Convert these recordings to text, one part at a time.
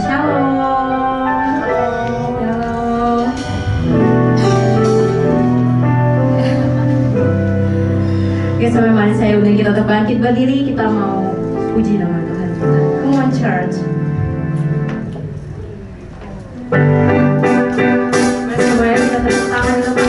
Shalom. Shalom. Oke, sampai mana saya undang kita untuk bangkit berdiri, kita mau puji nama Tuhan kita. Come on church. Mari semuanya kita tepuk tangan dulu.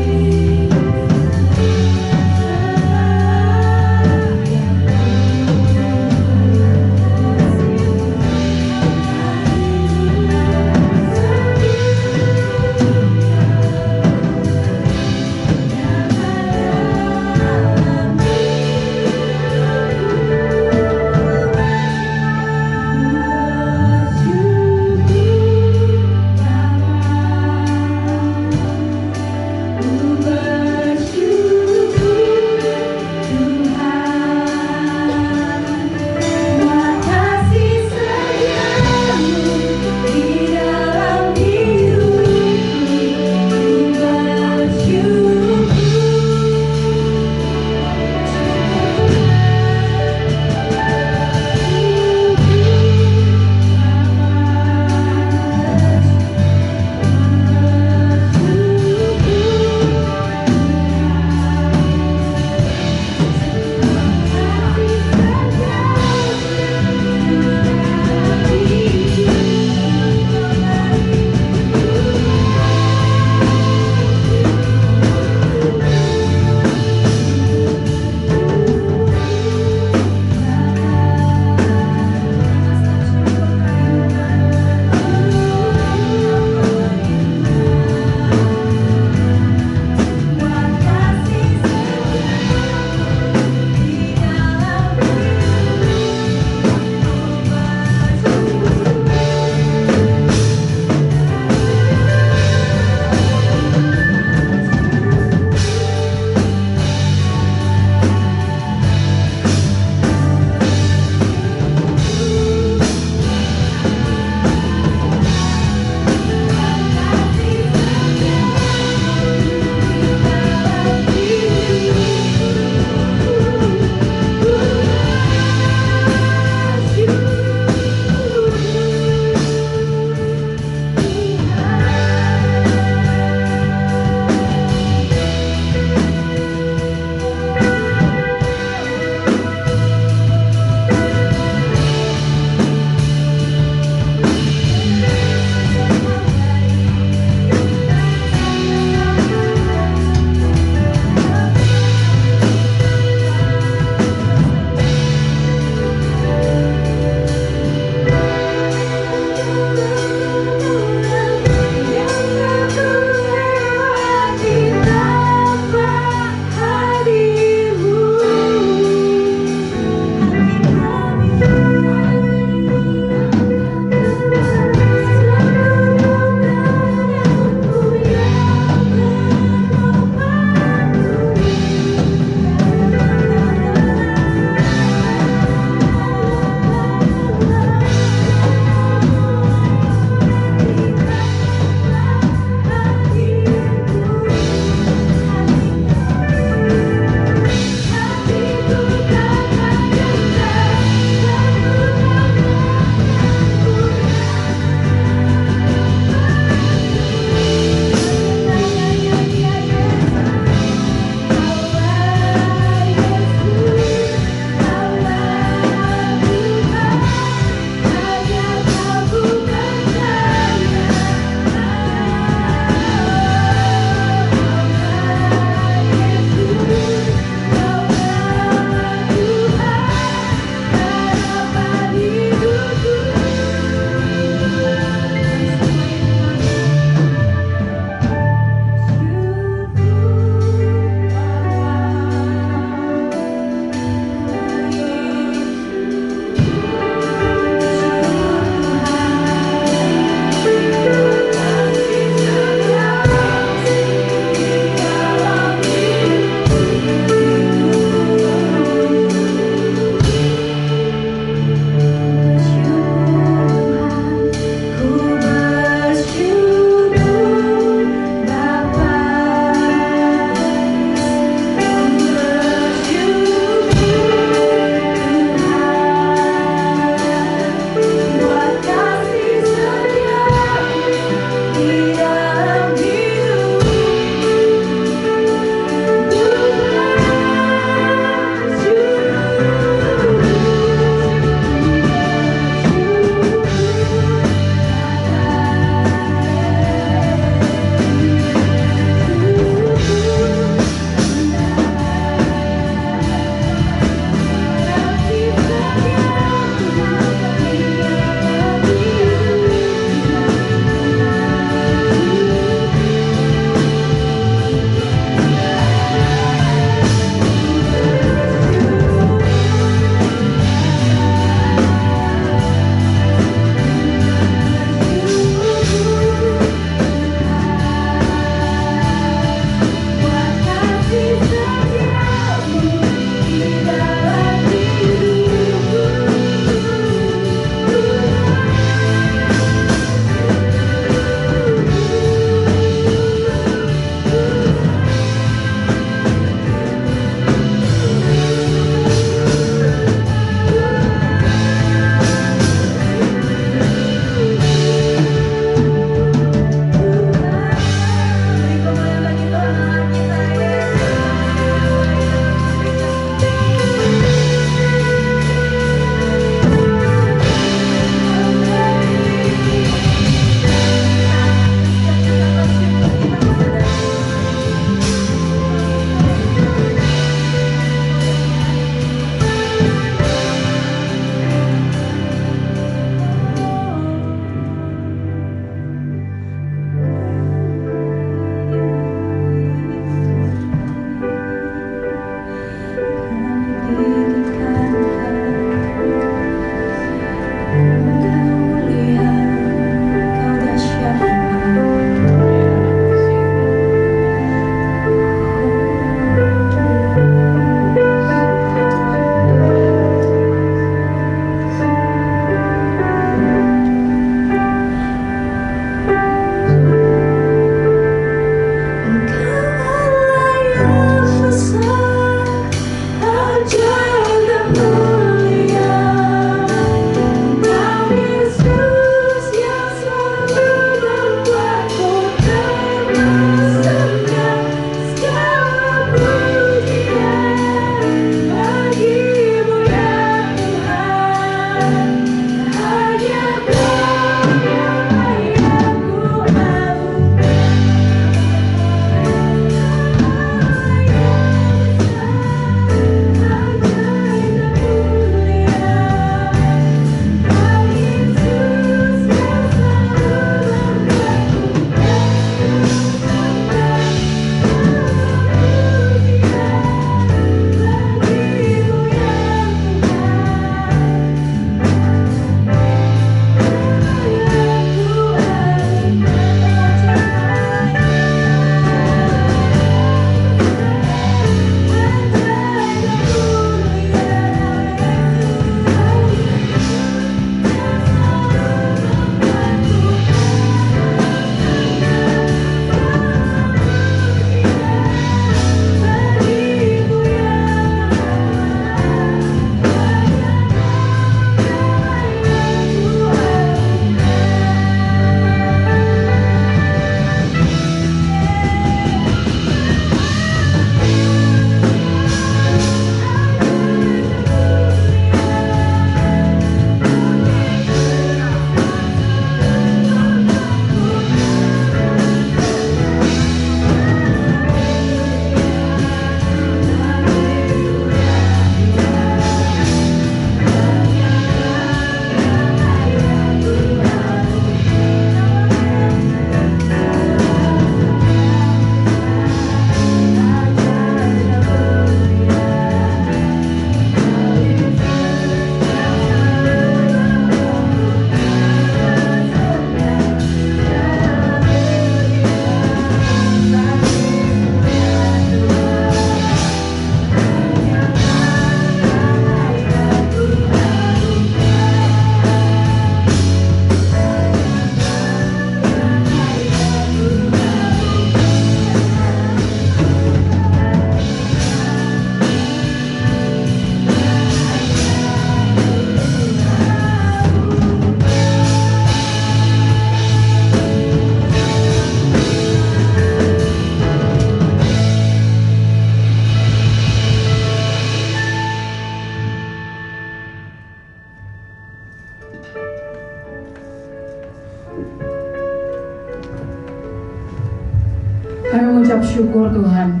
syukur Tuhan,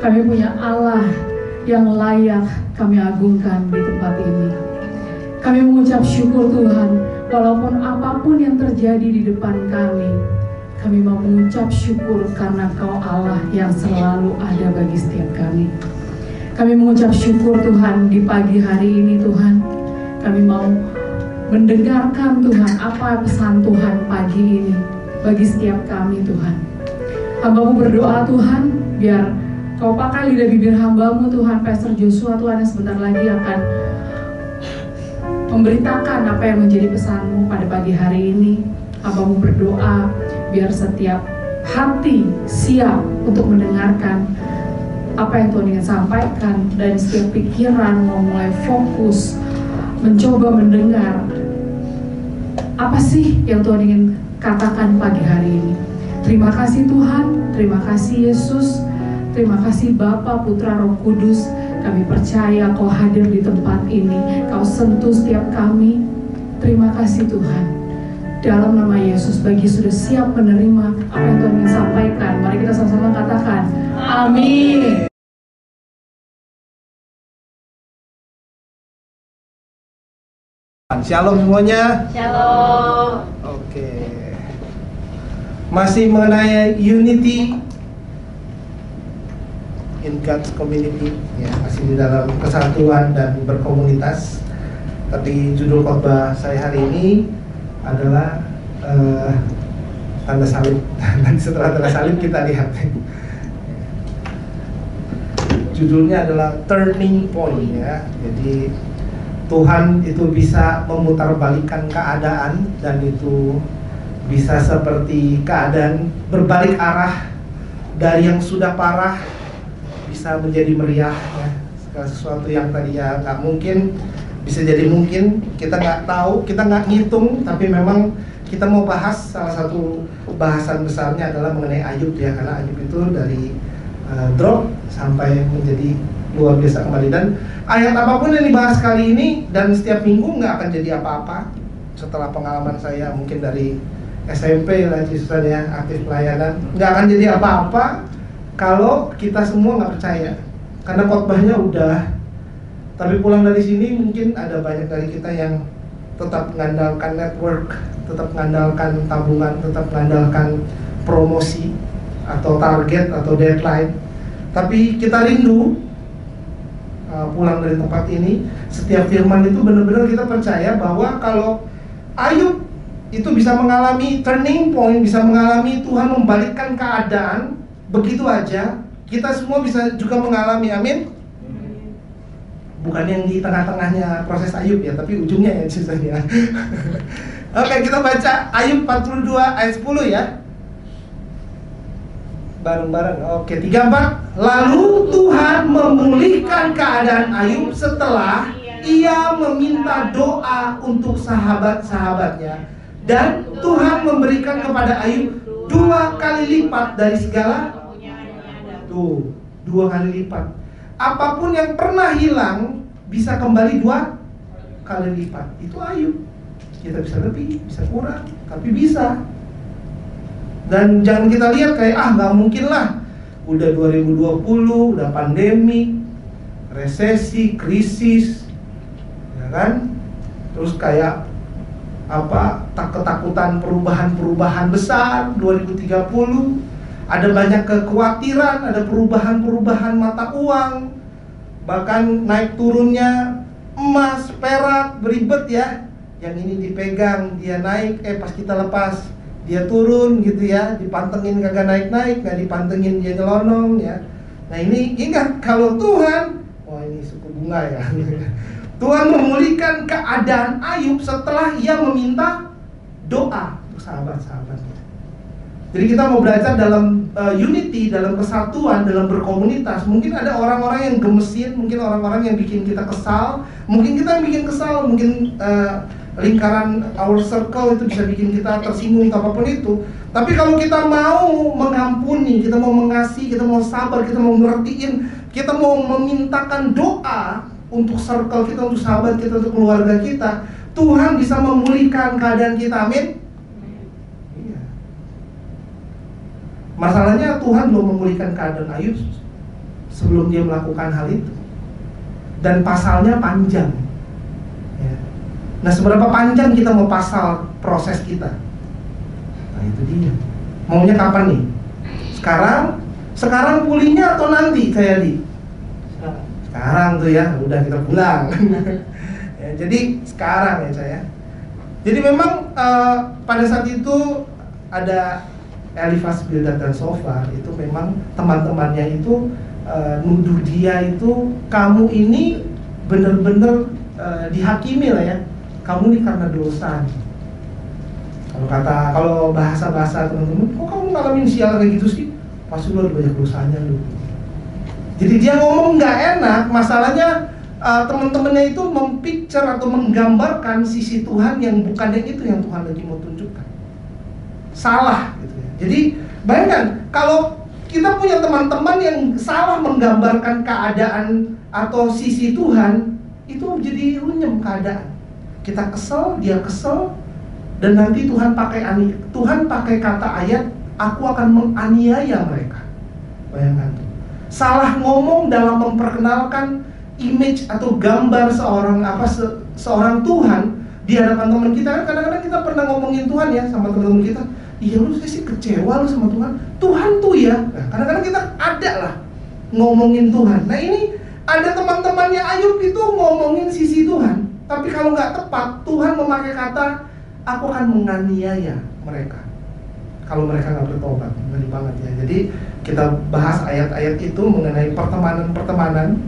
kami punya Allah yang layak kami agungkan di tempat ini. Kami mengucap syukur Tuhan, walaupun apapun yang terjadi di depan kami mau mengucap syukur karena Kau Allah yang selalu ada bagi setiap kami. Kami mengucap syukur Tuhan di pagi hari ini Tuhan. Kami mau mendengarkan Tuhan apa pesan Tuhan pagi ini bagi setiap kami Tuhan. Hamba-Mu berdoa Tuhan, biar Kau pakai lidah bibir hamba-Mu Tuhan, Pastor Joshua Tuhan, yang sebentar lagi akan memberitakan apa yang menjadi pesan-Mu pada pagi hari ini. Hamba-Mu berdoa biar setiap hati siap untuk mendengarkan apa yang Tuhan ingin sampaikan, dan setiap pikiran mau mulai fokus mencoba mendengar apa sih yang Tuhan ingin katakan pagi hari ini. Terima kasih Tuhan, terima kasih Yesus, terima kasih Bapa, Putra, Roh Kudus. Kami percaya Kau hadir di tempat ini, Kau sentuh setiap kami. Terima kasih Tuhan. Dalam nama Yesus, bagi sudah siap menerima apa yang Tuhan ingin sampaikan, mari kita sama-sama katakan amin. Shalom semuanya. Shalom. Oke. Masih mengenai unity in God's community, ya, masih di dalam kesatuan dan berkomunitas. Tapi judul khotbah saya hari ini adalah tanda salib. Nanti setelah tanda salib kita lihat. Judulnya adalah turning point, ya. Jadi Tuhan itu bisa memutarbalikkan keadaan, dan itu bisa seperti keadaan berbalik arah dari yang sudah parah bisa menjadi meriah, ya. Segala sesuatu yang tadinya nggak mungkin bisa jadi mungkin. Kita nggak tahu, kita nggak ngitung, tapi memang kita mau bahas salah satu bahasan besarnya adalah mengenai Ayub, ya, karena Ayub itu dari drop sampai menjadi luar biasa kembali. Dan ayat apapun yang dibahas kali ini dan setiap minggu nggak akan jadi apa-apa. Setelah pengalaman saya mungkin dari SMP lah, ya, aktif pelayanan, nggak akan jadi apa-apa kalau kita semua nggak percaya. Karena khotbahnya udah, tapi pulang dari sini mungkin ada banyak dari kita yang tetap mengandalkan network, tetap mengandalkan tabungan, tetap mengandalkan promosi atau target atau deadline. Tapi kita rindu pulang dari tempat ini, setiap firman itu benar-benar kita percaya bahwa kalau Ayub itu bisa mengalami turning point, bisa mengalami Tuhan membalikkan keadaan begitu aja, kita semua bisa juga mengalami, amin. Bukan yang di tengah-tengahnya proses Ayub, ya, tapi ujungnya ya ceritanya. Oke, kita baca Ayub 42 ayat 10, ya. Bareng-bareng. Oke, 34. Lalu Tuhan memulihkan keadaan Ayub setelah ia meminta doa untuk sahabat-sahabatnya, dan Tuhan memberikan kepada Ayub 2 kali lipat dari segala. Tuh, 2 kali lipat. Apapun yang pernah hilang bisa kembali 2 kali lipat. Itu Ayub. Kita bisa lebih, bisa kurang, tapi bisa. Dan jangan kita lihat kayak nggak mungkin lah, udah 2020, udah pandemi, resesi, krisis, ya kan? Terus kayak ketakutan perubahan besar 2030, ada banyak kekhawatiran, ada perubahan mata uang, bahkan naik turunnya emas, perak, beribet, ya. Yang ini dipegang, dia naik, pas kita lepas dia turun gitu, ya, dipantengin kagak naik-naik, nggak dipantengin dia nyelonong, ya. Nah ini ingat, kalau Tuhan, ini suku bunga, ya. Tuhan memulihkan keadaan Ayub setelah ia meminta doa untuk sahabat-sahabatnya. Jadi kita mau belajar dalam unity, dalam kesatuan, dalam berkomunitas. Mungkin ada orang-orang yang gemesin, mungkin orang-orang yang bikin kita kesal, mungkin kita yang bikin kesal, mungkin lingkaran our circle itu bisa bikin kita tersinggung atau apapun itu. Tapi kalau kita mau mengampuni, kita mau mengasihi, kita mau sabar, kita mau ngertiin, kita mau memintakan doa untuk circle kita, untuk sahabat kita, untuk keluarga kita, Tuhan bisa memulihkan keadaan kita, amin. Iya. Masalahnya Tuhan belum memulihkan keadaan Ayub sebelum dia melakukan hal itu. Dan pasalnya panjang. Ya. Nah, seberapa panjang kita mau pasal proses kita? Nah, itu dia. Maunya kapan nih? Sekarang pulihnya atau nanti, saya di? Sekarang tuh ya, udah kita pulang. Ya, jadi sekarang ya saya. Jadi memang pada saat itu ada Elifas, Bildad dan Sofar itu memang teman-temannya itu nuduh dia itu, kamu ini bener-bener dihakimi lah ya, kamu ini karena dosa. Kalau bahasa teman-teman, kok kamu ngalamin sial kayak gitu sih? Pasti lu ada banyak dosanya lu. Jadi dia ngomong nggak enak, masalahnya teman-temannya itu mempicture atau menggambarkan sisi Tuhan yang bukan yang itu yang Tuhan lagi mau tunjukkan. Salah gitu ya. Jadi bayangkan kalau kita punya teman-teman yang salah menggambarkan keadaan atau sisi Tuhan, itu jadi runyem keadaan. Kita kesel, dia kesel, dan nanti Tuhan pakai kata ayat, aku akan menganiaya mereka. Bayangkan tuh. Salah ngomong dalam memperkenalkan image atau gambar seorang Tuhan di hadapan teman kita. Kadang-kadang kita pernah ngomongin Tuhan ya sama teman-teman kita. Iya, lu sih kecewa lu sama Tuhan. Tuhan tuh ya. Nah, kadang-kadang kita ada lah ngomongin Tuhan. Nah, ini ada teman-temannya Ayub itu ngomongin sisi Tuhan. Tapi kalau nggak tepat, Tuhan memakai kata, aku akan menganiaya mereka kalau mereka nggak bertobat. Ngeri banget ya. Jadi kita bahas ayat-ayat itu mengenai pertemanan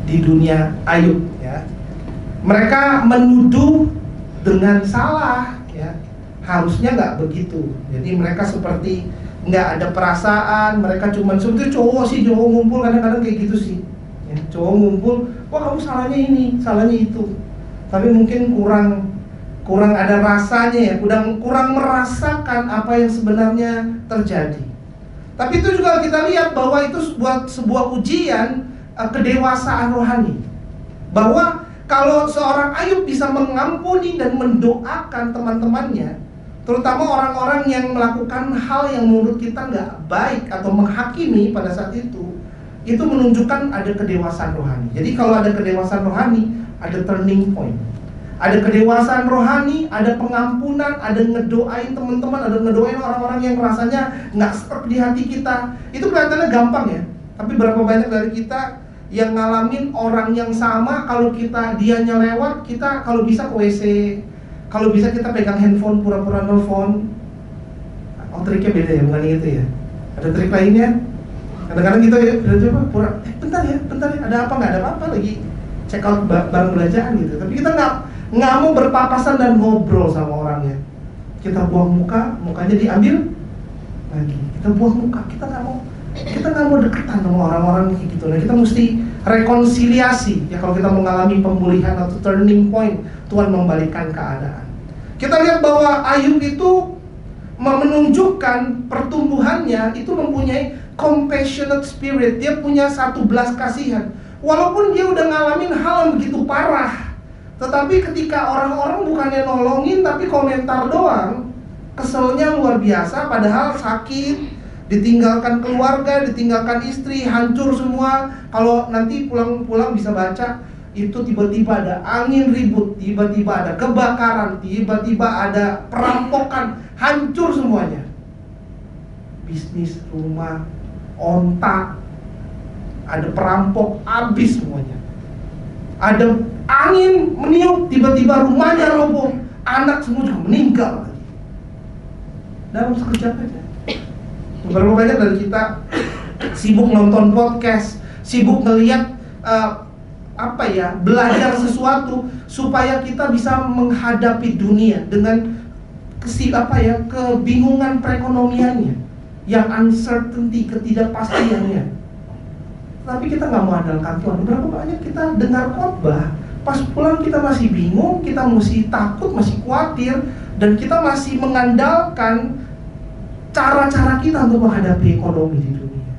di dunia Ayub ya. Mereka menuduh dengan salah ya. Harusnya nggak begitu. Jadi mereka seperti nggak ada perasaan. Mereka cuma seperti cowok ngumpul kadang-kadang kayak gitu sih ya. Cowok ngumpul, wah kamu salahnya ini, salahnya itu. Tapi mungkin kurang ada rasanya ya, kurang merasakan apa yang sebenarnya terjadi. Tapi itu juga kita lihat bahwa itu sebuah ujian kedewasaan rohani. Bahwa kalau seorang Ayub bisa mengampuni dan mendoakan teman-temannya, terutama orang-orang yang melakukan hal yang menurut kita nggak baik atau menghakimi pada saat itu menunjukkan ada kedewasaan rohani. Jadi kalau ada kedewasaan rohani, ada turning point. Ada kedewasaan rohani, ada pengampunan, ada ngedoain teman-teman, ada ngedoain orang-orang yang rasanya nggak serp di hati kita. Itu kelihatannya gampang ya. Tapi berapa banyak dari kita yang ngalamin orang yang sama, kalau dianya lewat, kita kalau bisa ke WC, kalau bisa kita pegang handphone pura-pura nelfon. Oh, triknya beda ya, bukan itu ya. Ada trik lainnya. Kadang-kadang kita ya, coba pura, bentar ya, ada apa? Nggak ada apa-apa, lagi check out barang belanjaan gitu. Tapi kita nggak mau berpapasan dan ngobrol sama orangnya. Kita buang mukanya diambil lagi. Kita buang muka, kita nggak mau deketan sama orang-orang kayak gitu. Nah, kita mesti rekonsiliasi ya kalau kita mengalami pemulihan atau turning point, Tuhan membalikkan keadaan. Kita lihat bahwa Ayub itu menunjukkan pertumbuhannya itu mempunyai compassionate spirit. Dia punya satu belas kasihan. Walaupun dia udah ngalamin hal yang begitu parah, tetapi ketika orang-orang bukannya nolongin tapi komentar doang, keselnya luar biasa. Padahal sakit, ditinggalkan keluarga, ditinggalkan istri, hancur semua. Kalau nanti pulang bisa baca, itu tiba-tiba ada angin ribut, tiba-tiba ada kebakaran, tiba-tiba ada perampokan, hancur semuanya. Bisnis, rumah, ontak, ada perampok, habis semuanya. Ada angin meniup, tiba-tiba rumahnya roboh, anak semua juga meninggal dalam sekejap aja. Berapa banyak dari kita sibuk nonton podcast, sibuk ngelihat belajar sesuatu supaya kita bisa menghadapi dunia dengan kebingungan perekonomiannya, yang uncertainty, ketidakpastiannya. Tapi kita nggak mau andalkan Tuhan. Berapa banyak kita dengar khotbah, pas pulang kita masih bingung, kita masih takut, masih khawatir, dan kita masih mengandalkan cara-cara kita untuk menghadapi ekonomi di dunia.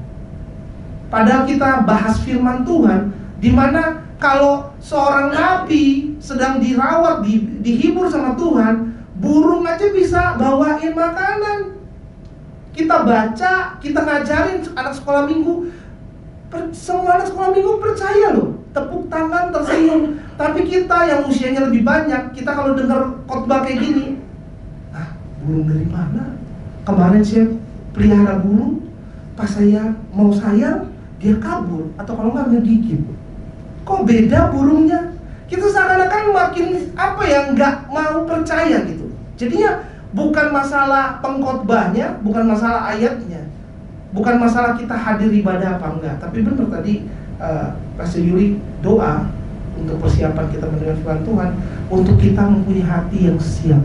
Padahal kita bahas firman Tuhan, di mana kalau seorang nabi sedang dirawat, dihibur sama Tuhan, burung aja bisa bawain makanan. Kita baca, kita ngajarin anak sekolah minggu. Semua anak sekolah minggu percaya loh, tepuk tangan, tersenyum. Tapi kita yang usianya lebih banyak, kita kalau dengar khotbah kayak gini, burung dari mana? Kemarin saya pelihara burung, pas saya mau sayang, dia kabur, atau kalau nggak ngegigit. Kok beda burungnya? Kita seakan-akan makin nggak mau percaya gitu. Jadinya bukan masalah pengkhotbahnya, bukan masalah ayatnya, bukan masalah kita hadir ibadah apa enggak. Tapi benar tadi Pastor Yuri doa untuk persiapan kita mendengar firman Tuhan, untuk kita mempunyai hati yang siap.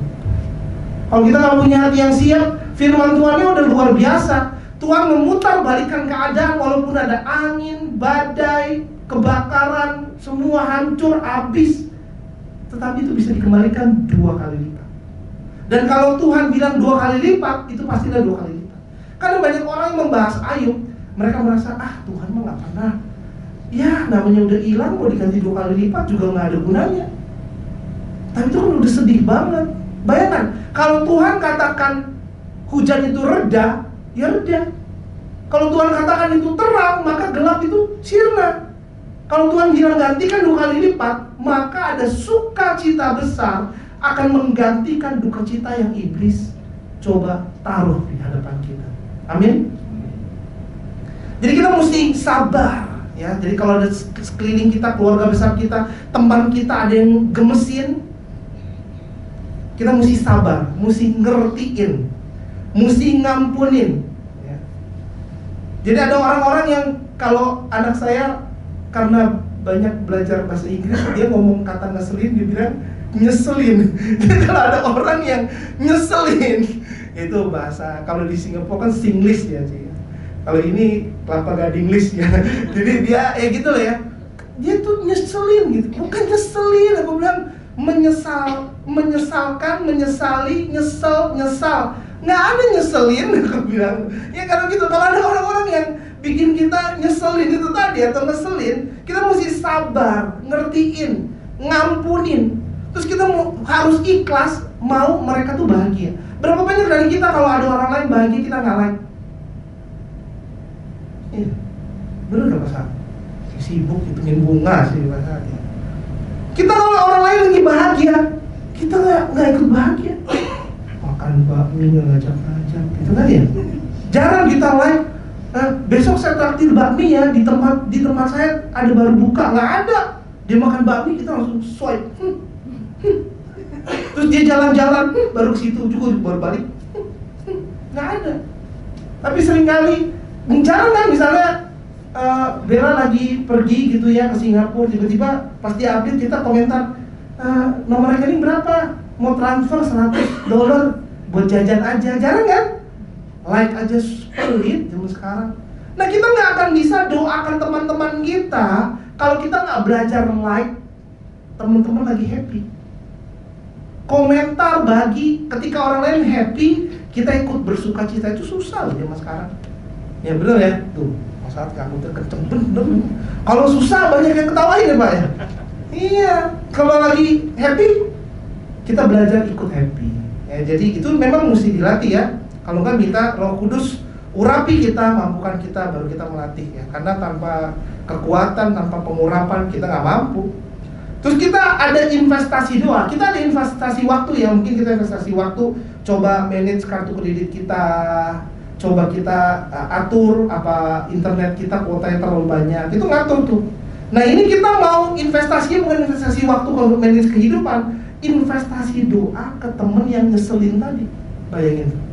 Kalau kita nggak punya hati yang siap, firman Tuhannya udah luar biasa. Tuhan memutar balikan keadaan walaupun ada angin, badai, kebakaran, semua hancur, habis. Tetapi itu bisa dikembalikan 2 kali lipat. Dan kalau Tuhan bilang 2 kali lipat, itu pastilah 2 kali lipat. Karena banyak orang yang membahas Ayub, mereka merasa, Tuhan mah nggak pernah. Ya namanya udah hilang, mau diganti 2 kali lipat juga nggak ada gunanya. Tapi itu kan udah sedih banget. Bayangkan, kalau Tuhan katakan hujan itu reda, ya reda. Kalau Tuhan katakan itu terang, maka gelap itu sirna. Kalau Tuhan bilang gantikan 2 kali lipat, maka ada sukacita besar akan menggantikan duka cita yang iblis coba taruh di hadapan kita. Amin. Jadi kita mesti sabar ya. Jadi kalau ada sekeliling kita, keluarga besar kita, teman kita ada yang gemesin, kita mesti sabar, mesti ngertiin, mesti ngampunin ya. Jadi ada orang-orang yang kalau anak saya karena banyak belajar bahasa Inggris, dia ngomong kata ngeselin, dia bilang nyeselin. Kalau ada orang yang nyeselin, itu bahasa, kalau di Singapura kan Singlish ya sih. Kalau ini Kelapa Gadinglish ya. Jadi dia gitu loh ya. Dia tuh nyeselin gitu. Bukan nyeselin, aku bilang menyesalkan, menyesali, nyesal. Nggak ada nyeselin, aku bilang. Ya kalau gitu, kalau ada orang-orang yang bikin kita nyeselin itu tadi atau ngeselin, kita mesti sabar, ngertiin, ngampunin. Terus kita harus ikhlas, mau mereka tuh bahagia. Berapa banyak dari kita kalau ada orang lain bahagia, kita nggak like? Iya, bener gak Pak? Sibuk hitungin bunga sih Pak. Kita kalau orang lain lagi bahagia, kita nggak ikut bahagia. Makan bakmi nggak ngajak-ngajak, gitu kan ya? Jarang kita like. Besok saya traktir bakmi ya, di tempat saya ada baru buka, nggak ada. Dia makan bakmi, kita langsung swipe. Terus dia jalan-jalan, baru ke situ juga baru balik. Nggak ada. Tapi seringkali jarang kan, misalnya Bella lagi pergi gitu ya ke Singapura, tiba-tiba pas dia update kita komentar, nomor rekening berapa? Mau transfer $100 buat jajan aja. Jarang kan? Like aja pelit zaman sekarang. Nah kita nggak akan bisa doakan teman-teman kita kalau kita nggak belajar like teman-teman lagi happy. Komentar bagi ketika orang lain happy, kita ikut bersuka cita, itu susah loh zaman sekarang. Ya bener ya, tuh saat kamu tuh kenceng bener. Kalau susah banyak yang ketawain ya Pak ya. Iya, kalau lagi happy kita belajar ikut happy. Ya, jadi itu memang mesti dilatih ya. Kalau nggak minta Roh Kudus urapi kita, mampukan kita, baru kita melatih ya. Karena tanpa kekuatan, tanpa pengurapan kita nggak mampu. Terus kita ada investasi doa, kita ada investasi waktu ya. Mungkin kita investasi waktu, coba manage kartu kredit kita, coba kita atur apa internet kita kuotanya terlalu banyak, itu ngatur tuh. Nah ini kita mau investasinya bukan investasi waktu kalau manage kehidupan, investasi doa ke temen yang ngeselin tadi. Bayangin tuh.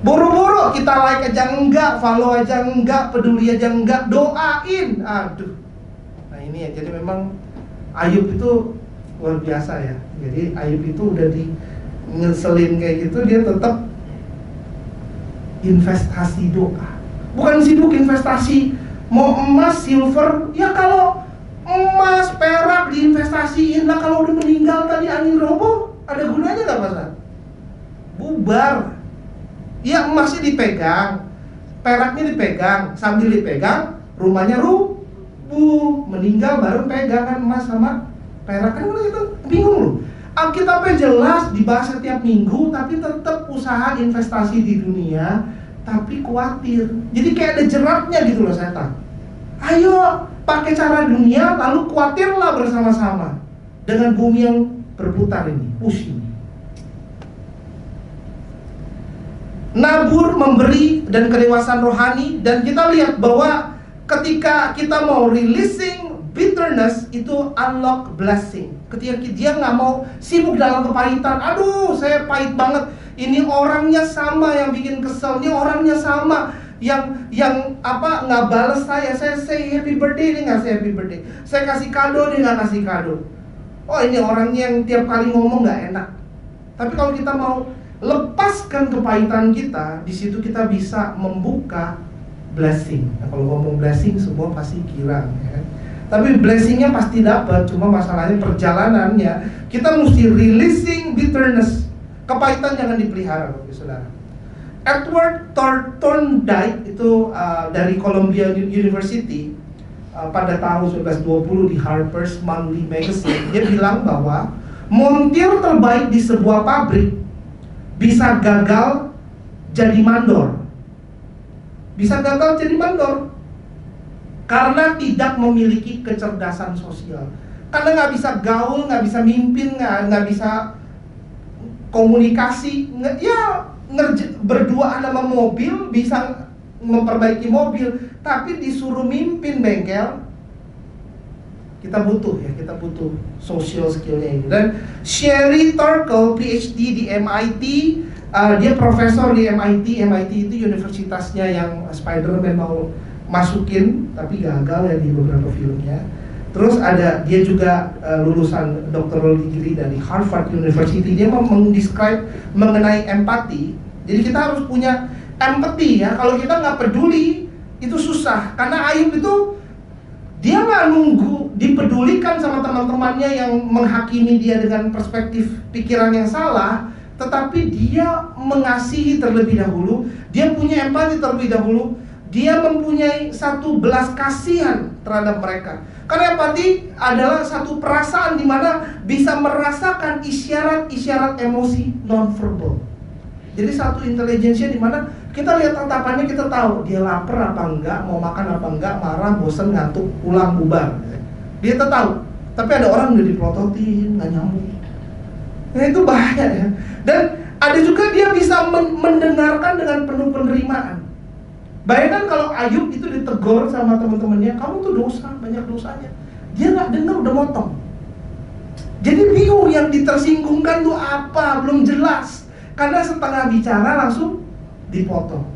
Boro-boro kita like aja enggak, follow aja enggak, peduli aja enggak, doain. Aduh. Nah ini ya, jadi memang Ayub itu luar biasa ya. Jadi Ayub itu udah di ngeselin kayak gitu, dia tetap investasi doa. Bukan sibuk investasi mau emas, silver. Ya kalau emas, perak diinvestasiin lah, kalau udah meninggal tadi angin roboh, ada gunanya gak Pak? Bubar. Ya emasnya dipegang, peraknya dipegang, sambil dipegang rumahnya rubuh, meninggal baru pegangan emas sama perak. Kan kita bingung loh. Alkitabnya jelas dibahas setiap minggu, tapi tetap usaha investasi di dunia tapi khawatir. Jadi kayak ada jeratnya gitu loh setan. Ayo pakai cara dunia, lalu khawatirlah bersama-sama dengan bumi yang berputar ini, pusing. Nabur, memberi, dan kedewasaan rohani. Dan kita lihat bahwa ketika kita mau releasing bitterness, itu unlock blessing. Ketika dia nggak mau sibuk dalam kepahitan, aduh saya pahit banget, ini orangnya sama yang bikin kesel, ini orangnya sama yang nggak balas saya say happy birthday, dia nggak say happy birthday, saya kasih kado, dia nggak kasih kado. Oh, ini orangnya yang tiap kali ngomong nggak enak. Tapi kalau kita mau lepaskan kepahitan kita, di situ kita bisa membuka blessing. Nah, kalau ngomong blessing semua pasti girang, ya kan? Tapi blessingnya pasti dapat, cuma masalahnya perjalanannya kita mesti releasing bitterness. Kepahitan jangan dipelihara, saudara. Edward Thorndike itu dari Columbia University pada tahun 1920 di Harper's Monthly Magazine, dia bilang bahwa montir terbaik di sebuah pabrik bisa gagal jadi mandor. Bisa gagal jadi mandor karena tidak memiliki kecerdasan sosial. Karena nggak bisa gaul, nggak bisa mimpin, nggak bisa komunikasi, berduaan sama mobil, bisa memperbaiki mobil, tapi disuruh mimpin bengkel. Kita butuh social skillnya ini. Dan Sherry Turkle, PhD di MIT, dia profesor di MIT. MIT itu universitasnya yang Spider-Man mau masukin, tapi gagal ya di beberapa filmnya. Terus dia juga lulusan doctoral degree dari Harvard University. Dia mau mendescribe mengenai empati. Jadi kita harus punya empati ya. Kalau kita nggak peduli, itu susah. Karena Ayub itu dia nggak nunggu dipedulikan sama teman-temannya yang menghakimi dia dengan perspektif pikiran yang salah, tetapi dia mengasihi terlebih dahulu. Dia punya empati terlebih dahulu. Dia mempunyai satu belas kasihan terhadap mereka. Karena empati adalah satu perasaan di mana bisa merasakan isyarat-isyarat emosi non-verbal. Jadi satu intelijensia di mana kita lihat tatapannya, kita tahu dia lapar apa enggak, mau makan apa enggak, marah, bosan, ngantuk, pulang, bubar. Dia tahu. Tapi ada orang udah dipelototin, nggak nyambung. Nah itu bahaya ya. Dan ada juga dia bisa mendengarkan dengan penuh penerimaan. Bayangkan kalau Ayub itu ditegur sama teman-temannya, kamu tuh dosa, banyak dosanya. Dia nggak dengar, udah motong. Jadi bingung yang ditersinggungkan tuh apa, belum jelas. Karena setengah bicara langsung dipotong.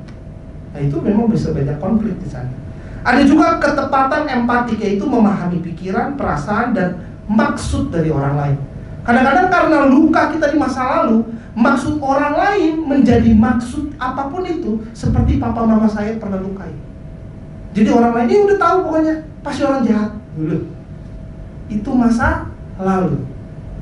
Nah itu memang bisa banyak konflik di sana. Ada juga ketepatan empatik, yaitu memahami pikiran, perasaan, dan maksud dari orang lain. Kadang-kadang karena luka kita di masa lalu, maksud orang lain menjadi maksud apapun itu. Seperti papa mama saya pernah lukai. Jadi orang lain, ini udah tahu pokoknya pasti orang jahat dulu. Itu masa lalu.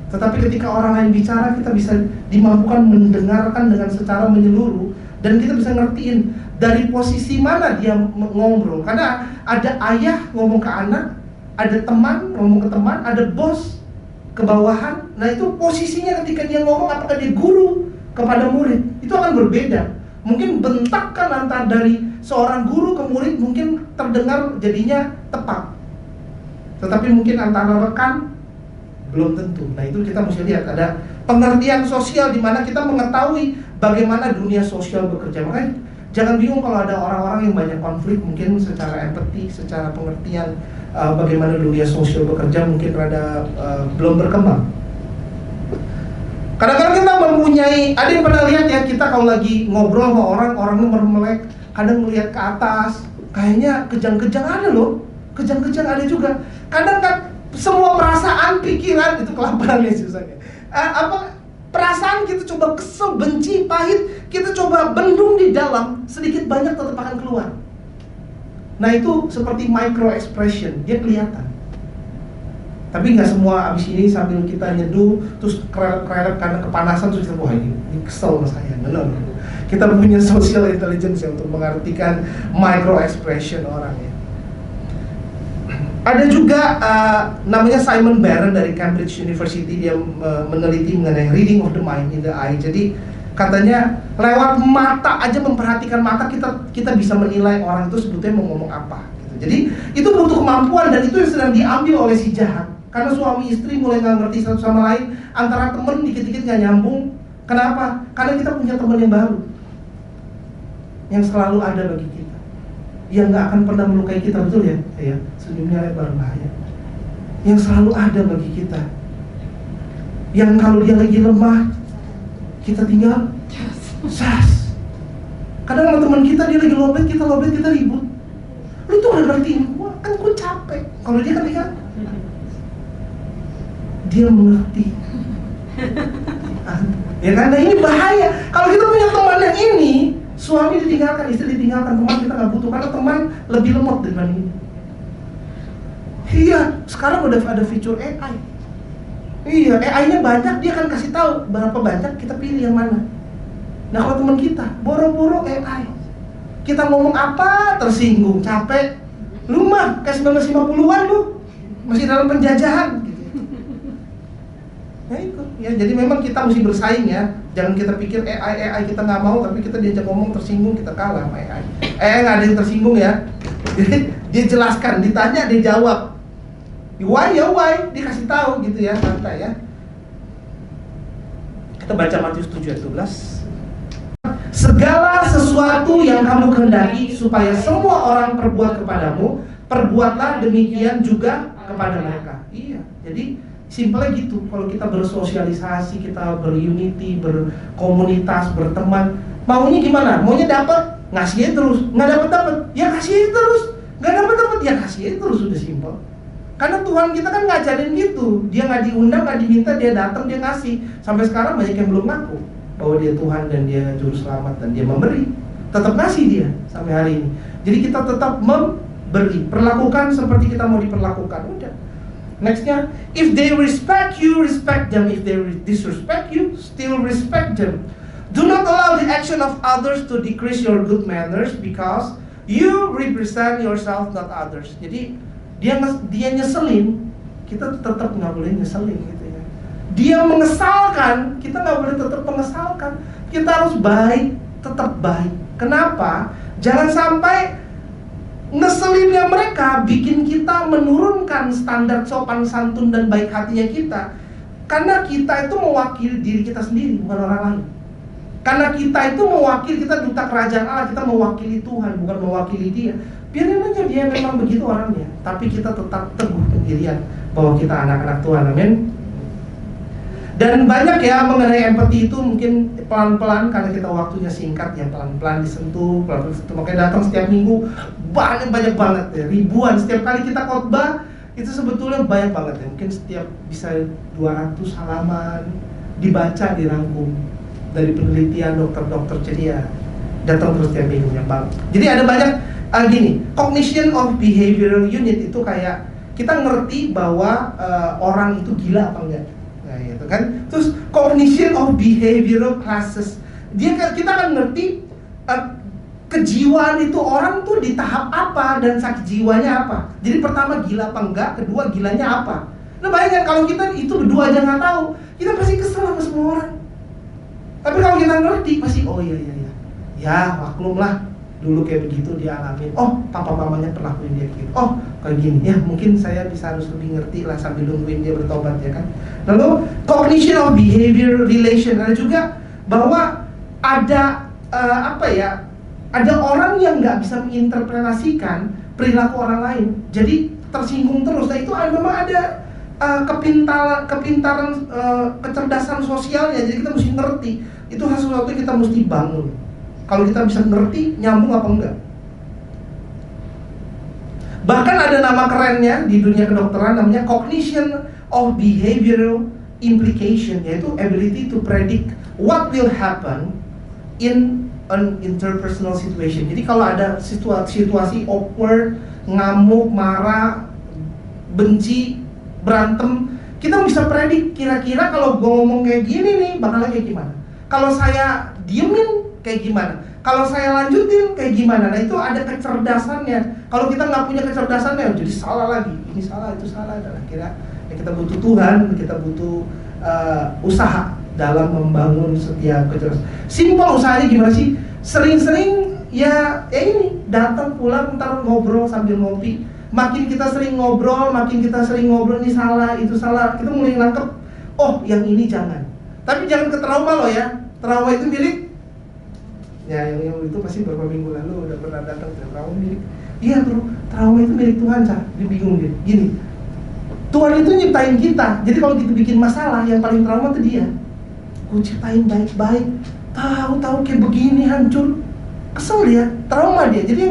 Tetapi ketika orang lain bicara, kita bisa dimampukan mendengarkan dengan secara menyeluruh. Dan kita bisa ngertiin dari posisi mana dia ngobrol. Karena ada ayah ngomong ke anak, ada teman ngomong ke teman, ada bos ke bawahan. Nah itu posisinya ketika dia ngomong, apakah dia guru kepada murid, itu akan berbeda. Mungkin bentakan antara dari seorang guru ke murid mungkin terdengar jadinya tepat, tetapi mungkin antara rekan belum tentu. Nah itu kita mesti lihat, ada pengertian sosial di mana kita mengetahui bagaimana dunia sosial bekerja. Makanya jangan bingung kalau ada orang-orang yang banyak konflik, mungkin secara empati, secara pengertian bagaimana dunia sosial bekerja mungkin rada belum berkembang. Kadang-kadang kita mempunyai, ada yang pernah lihat ya, kita kalau lagi ngobrol sama orang, orangnya mermelek, kadang melihat ke atas, kayaknya kejang-kejang ada loh, kejang-kejang ada juga. Kadang kan semua perasaan, pikiran itu kelaparan ya susahnya. Perasaan kita coba kesel, benci, pahit, kita coba bendung di dalam, sedikit banyak tetap akan keluar. Nah itu seperti micro expression, dia kelihatan. Tapi nggak semua abis ini sambil kita nyeduh terus kereret karena kepanasan terus kita, wah ini kesel sama saya. No. Kita punya social intelligence ya untuk mengartikan micro expression orang ya. Ada juga namanya Simon Barron dari Cambridge University, dia meneliti mengenai reading of the mind in the eye. Jadi katanya lewat mata aja, memperhatikan mata kita bisa menilai orang itu sebetulnya mau ngomong apa gitu. Jadi itu butuh kemampuan, dan itu yang sedang diambil oleh si jahat. Karena suami istri mulai nggak ngerti satu sama lain, antara temen dikit-dikit nggak nyambung. Kenapa? Karena kita punya teman yang baru, yang selalu ada bagi kita, yang nggak akan pernah melukai kita, betul ya? Ya, senyumnya lebar bahaya. Yang selalu ada bagi kita, yang kalau dia lagi lemah, kita tinggal sas. Kadang sama teman kita, dia lagi lobet, kita ribut. Lu tuh gak ngertiin gua, kan gua capek. Kalau dia kan dia mengerti. Ya karena ini bahaya. Kalau kita punya teman yang ini, suami ditinggalkan, istri ditinggalkan, teman kita nggak butuh, karena teman lebih lemot daripada ini. Iya, sekarang udah ada fitur AI. Iya, AI-nya banyak, dia akan kasih tahu berapa banyak, kita pilih yang mana. Nah kalau teman kita, boro-boro AI, kita ngomong apa tersinggung, capek. Lu mah kayak 1950-an lu, masih dalam penjajahan gitu. Ya itu, ya jadi memang kita mesti bersaing ya. Jangan kita pikir AI kita nggak mau, tapi kita diajak ngomong tersinggung, kita kalah sama AI. Nggak ada yang tersinggung ya. Jadi dia jelaskan, ditanya dia jawab. Why, dia kasih tahu gitu ya, santai ya. Kita baca Matius 7 ayat 12. Segala sesuatu yang kamu kehendaki supaya semua orang perbuat kepadamu, perbuatlah demikian juga kepada mereka. Iya, jadi simpelnya gitu. Kalau kita bersosialisasi, kita berunity, berkomunitas, berteman, maunya gimana? Maunya dapat, ngasih terus. Nggak dapat, ya kasih terus. Nggak dapat, ya kasih terus. Sudah simpel. Karena Tuhan kita kan ngajarin gitu. Dia nggak diundang, nggak diminta, dia datang, dia ngasih. Sampai sekarang banyak yang belum ngaku bahwa dia Tuhan dan dia juru selamat dan dia memberi. Tetap ngasih dia sampai hari ini. Jadi kita tetap memberi. Perlakukan seperti kita mau diperlakukan. Udah. Nextnya, if they respect you, respect them. If they disrespect you, still respect them. Do not allow the action of others to decrease your good manners, because you represent yourself, not others. Jadi dia nyeselin, kita tetap nggak boleh nyeselin gitu ya. Dia mengesalkan, kita nggak boleh tetap mengesalkan. Kita harus baik, tetap baik. Kenapa? Jangan sampai ngeselinnya mereka bikin kita menurunkan standar sopan santun dan baik hatinya kita. Karena kita itu mewakili diri kita sendiri, bukan orang lain. Karena kita itu mewakili, kita duta kerajaan Allah, kita mewakili Tuhan, bukan mewakili dia. Biarin aja dia memang begitu orangnya, tapi kita tetap teguh pendirian bahwa kita anak-anak Tuhan, amin. Dan banyak ya mengenai empati itu, mungkin pelan-pelan karena kita waktunya singkat ya, pelan-pelan disentuh, pelan-pelan disentuh. Makanya datang setiap minggu banyak banget ya, ribuan. Setiap kali kita khotbah itu sebetulnya banyak banget ya, mungkin setiap bisa 200 halaman dibaca, dirangkum dari penelitian dokter-dokter. Jadi ya datang terus setiap minggunya bang. Jadi ada banyak gini, cognition of behavioral unit itu kayak kita ngerti bahwa orang itu gila apa enggak. Nah itu kan. Terus cognition of behavioral classes, kita akan ngerti kejiwaan itu orang tuh di tahap apa dan sakit jiwanya apa. Jadi pertama gila apa enggak, kedua gilanya apa. Nah bayangkan kalau kita itu berdua aja nggak tahu, kita pasti kesel sama semua orang. Tapi kalau kita ngerti pasti oh iya ya maklumlah, dulu kayak begitu dia alamin. Oh papa mamanya perlakuin dia gitu. Oh kayak gini ya, mungkin saya harus lebih ngerti lah sambil nungguin dia bertobat ya kan. Lalu cognition of behavior relation, ada juga bahwa ada ada orang yang nggak bisa menginterpretasikan perilaku orang lain, jadi tersinggung terus. Nah itu memang ada kepintaran, kecerdasan sosialnya. Jadi kita mesti ngerti. Itu sesuatu yang kita mesti bangun. Kalau kita bisa ngerti, nyambung apa enggak. Bahkan ada nama kerennya di dunia kedokteran, namanya cognition of behavioral implication, yaitu ability to predict what will happen in an interpersonal situation. Jadi kalau ada situasi awkward, ngamuk, marah, benci, berantem, kita bisa predik kira-kira kalau gue ngomong kayak gini nih bakalnya kayak gimana. Kalau saya diemin kayak gimana. Kalau saya lanjutin kayak gimana. Nah itu ada kecerdasannya. Kalau kita nggak punya kecerdasannya, jadi salah lagi. Ini salah, itu salah. Dan akhirnya ya kita butuh Tuhan, kita butuh usaha dalam membangun setiap kecerdasan. Simpel usahanya gimana sih? Sering-sering ya ini datang pulang ntar ngobrol sambil ngopi. Makin kita sering ngobrol, ini salah, itu salah, kita mulai nangkep, oh yang ini jangan. Tapi jangan ke trauma loh ya. Trauma itu milik ya, yang itu pasti beberapa minggu lalu udah pernah datang ke trauma milik. Iya bro, trauma itu milik Tuhan, Cah. Dia bingung dia. Gini, Tuhan itu nyiptain kita. Jadi kalau kita bikin masalah, yang paling trauma itu dia. Gue ciptain baik-baik, tahu-tahu kayak begini hancur. Kesel dia, trauma dia. Jadi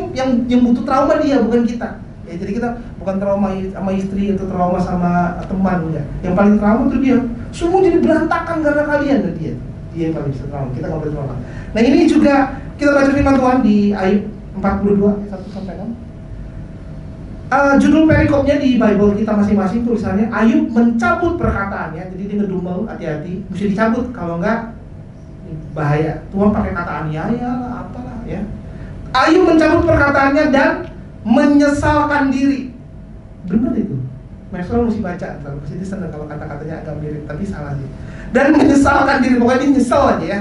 yang butuh trauma dia, bukan kita. Ya, jadi kita bukan trauma sama istri atau trauma sama teman ya. Yang paling trauma itu dia. Semua jadi berantakan karena kalian dan dia. Dia yang paling bisa trauma. Kita nggak boleh trauma. Nah ini juga kita baca firman Tuhan di Ayub 42 1-6. Judul perikopnya di Bible kita masing-masing tulisannya Ayub mencabut perkataannya. Jadi dia ngedumel, hati-hati, mesti dicabut, kalau enggak bahaya. Tuhan pakai kata aniaya lah, apalah ya. Ayub mencabut perkataannya dan menyesalkan diri. Benar itu. Maxwell mesti baca, pasti dia senang kalau kata-katanya agak mirip, tapi salah sih. Dan menyesalkan diri, pokoknya dia nyesel aja ya.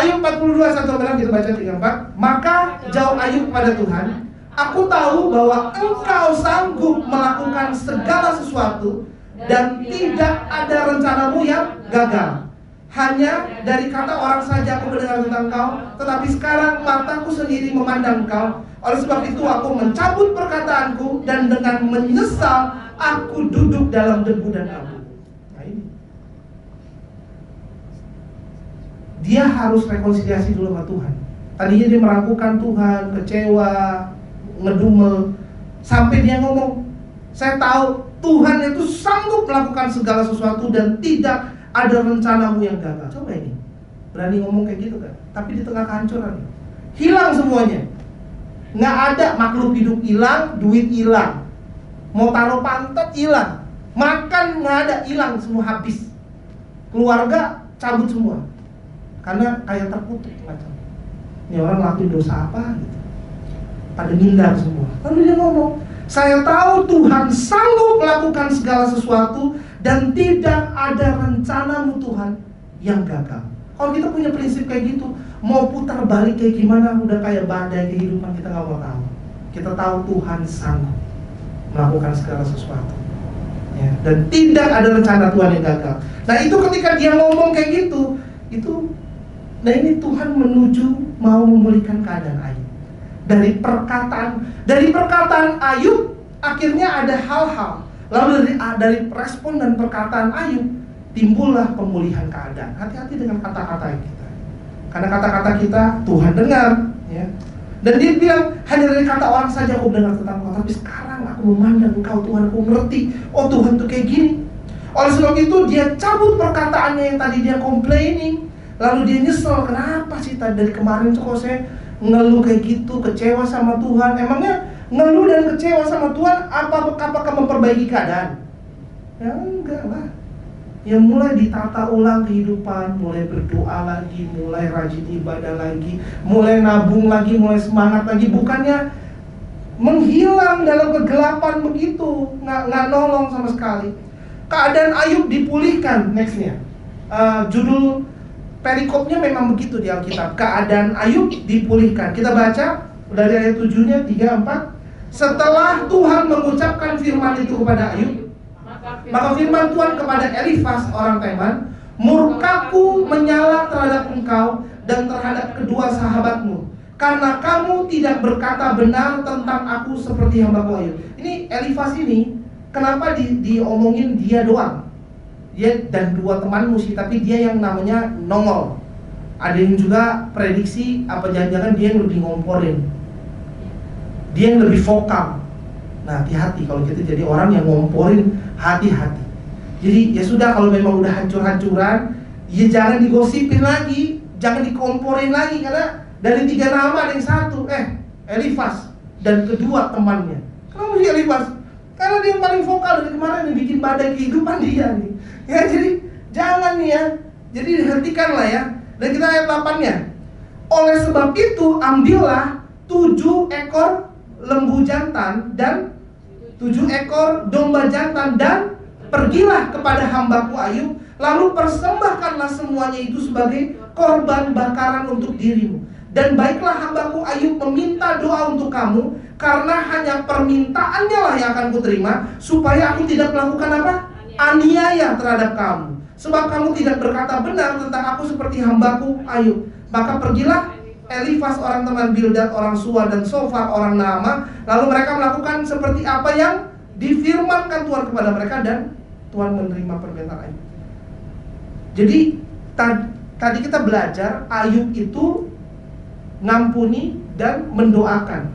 Ayub 42 1-6 kita baca 3-4. Maka jawab Ayub kepada Tuhan, aku tahu bahwa Engkau sanggup melakukan segala sesuatu dan tidak ada rencanamu yang gagal. Hanya dari kata orang saja aku mendengar tentang Engkau, tetapi sekarang mataku sendiri memandang Engkau. Oleh sebab itu aku mencabut perkataanku dan dengan menyesal aku duduk dalam debu dan abu. Nah ini, dia harus rekonsiliasi dulu sama Tuhan. Tadinya dia meragukan Tuhan, kecewa, ngedumel, sampai dia ngomong, saya tahu Tuhan itu sanggup melakukan segala sesuatu dan tidak ada rencanamu yang gagal. Coba ini, berani ngomong kayak gitu kan? Tapi di tengah kehancuran, hilang semuanya. Nggak ada, makhluk hidup hilang, duit hilang, mau taruh pantat hilang, makan nggak ada, hilang semua, habis. Keluarga cabut semua, karena kayak terkutuk macam. Ini orang ngelakuin dosa apa gitu, pada ngindar semua. Lalu dia ngomong, saya tahu Tuhan sanggup melakukan segala sesuatu dan tidak ada rencanamu Tuhan yang gagal. Kalau kita punya prinsip kayak gitu, mau putar balik kayak gimana, udah kayak badai kehidupan, kita nggak mau tahu. Kita tahu Tuhan sanggup melakukan segala sesuatu ya, dan tidak ada rencana Tuhan yang gagal. Nah itu ketika dia ngomong kayak gitu, itu, nah ini Tuhan menuju mau memulihkan keadaan Ayub. Dari perkataan Ayub akhirnya ada hal-hal. Lalu dari respon dan perkataan Ayub timbullah pemulihan keadaan. Hati-hati dengan kata-kata kita, karena kata-kata kita Tuhan dengar ya. Dan dia bilang, hanya dari kata orang saja aku dengar tentang Engkau, tapi sekarang aku memandang Engkau Tuhan, aku ngerti, oh Tuhan tuh kayak gini. Oleh sebab itu dia cabut perkataannya yang tadi dia complaining. Lalu dia nyesel, kenapa sih tadi dari kemarin tuh kok saya ngeluh kayak gitu, kecewa sama Tuhan. Emangnya ngeluh dan kecewa sama Tuhan apakah memperbaiki keadaan? Ya enggak lah. Ya mulai ditata ulang kehidupan, mulai berdoa lagi, mulai rajin ibadah lagi, mulai nabung lagi, mulai semangat lagi. Bukannya menghilang dalam kegelapan begitu, nggak nolong sama sekali. Keadaan Ayub dipulihkan. Nextnya, judul perikopnya memang begitu di Alkitab. Keadaan Ayub dipulihkan. Kita baca dari ayat 7-nya 3-4. Setelah Tuhan mengucapkan firman itu kepada Ayub, maka firman Tuhan kepada Elifas orang Teman, murkaku menyala terhadap engkau dan terhadap kedua sahabatmu, karena kamu tidak berkata benar tentang aku seperti hambaku Ayub. Ini Elifas ini, kenapa diomongin dia doang? Dia dan dua temanmu sih, tapi dia yang namanya nongol. Ada yang juga prediksi apa jangan-jangan dia yang lebih ngomporin, dia yang lebih vokal. Nah hati-hati kalau kita jadi orang yang ngomporin, hati-hati. Jadi ya sudah, kalau memang udah hancur-hancuran, ya jangan digosipin lagi, jangan dikomporin lagi, karena dari 3 nama ada yang satu, Elifas dan kedua temannya. Kenapa sih Elifas? Karena dia yang paling vokal dari kemarin, yang bikin badai kehidupan dia nih. Ya jadi jangan nih ya. Jadi dihentikan lah ya. Dan kita ayat 8-nya. Oleh sebab itu ambillah 7 ekor lembu jantan dan 7 ekor domba jantan dan pergilah kepada hambaku Ayub Lalu persembahkanlah semuanya itu sebagai korban bakaran untuk dirimu. Dan baiklah hambaku Ayub meminta doa untuk kamu, karena hanya permintaannya lah yang akan kuterima, supaya aku tidak melakukan apa? Aniaya terhadap kamu. Sebab kamu tidak berkata benar tentang aku seperti hambaku Ayub. Maka pergilah Elifas orang teman Bildad, orang Suwa, dan Sofar orang Naamah. Lalu mereka melakukan seperti apa yang difirmankan Tuhan kepada mereka, dan Tuhan menerima permintaan Ayub. Jadi tadi kita belajar Ayub itu ngampuni dan mendoakan.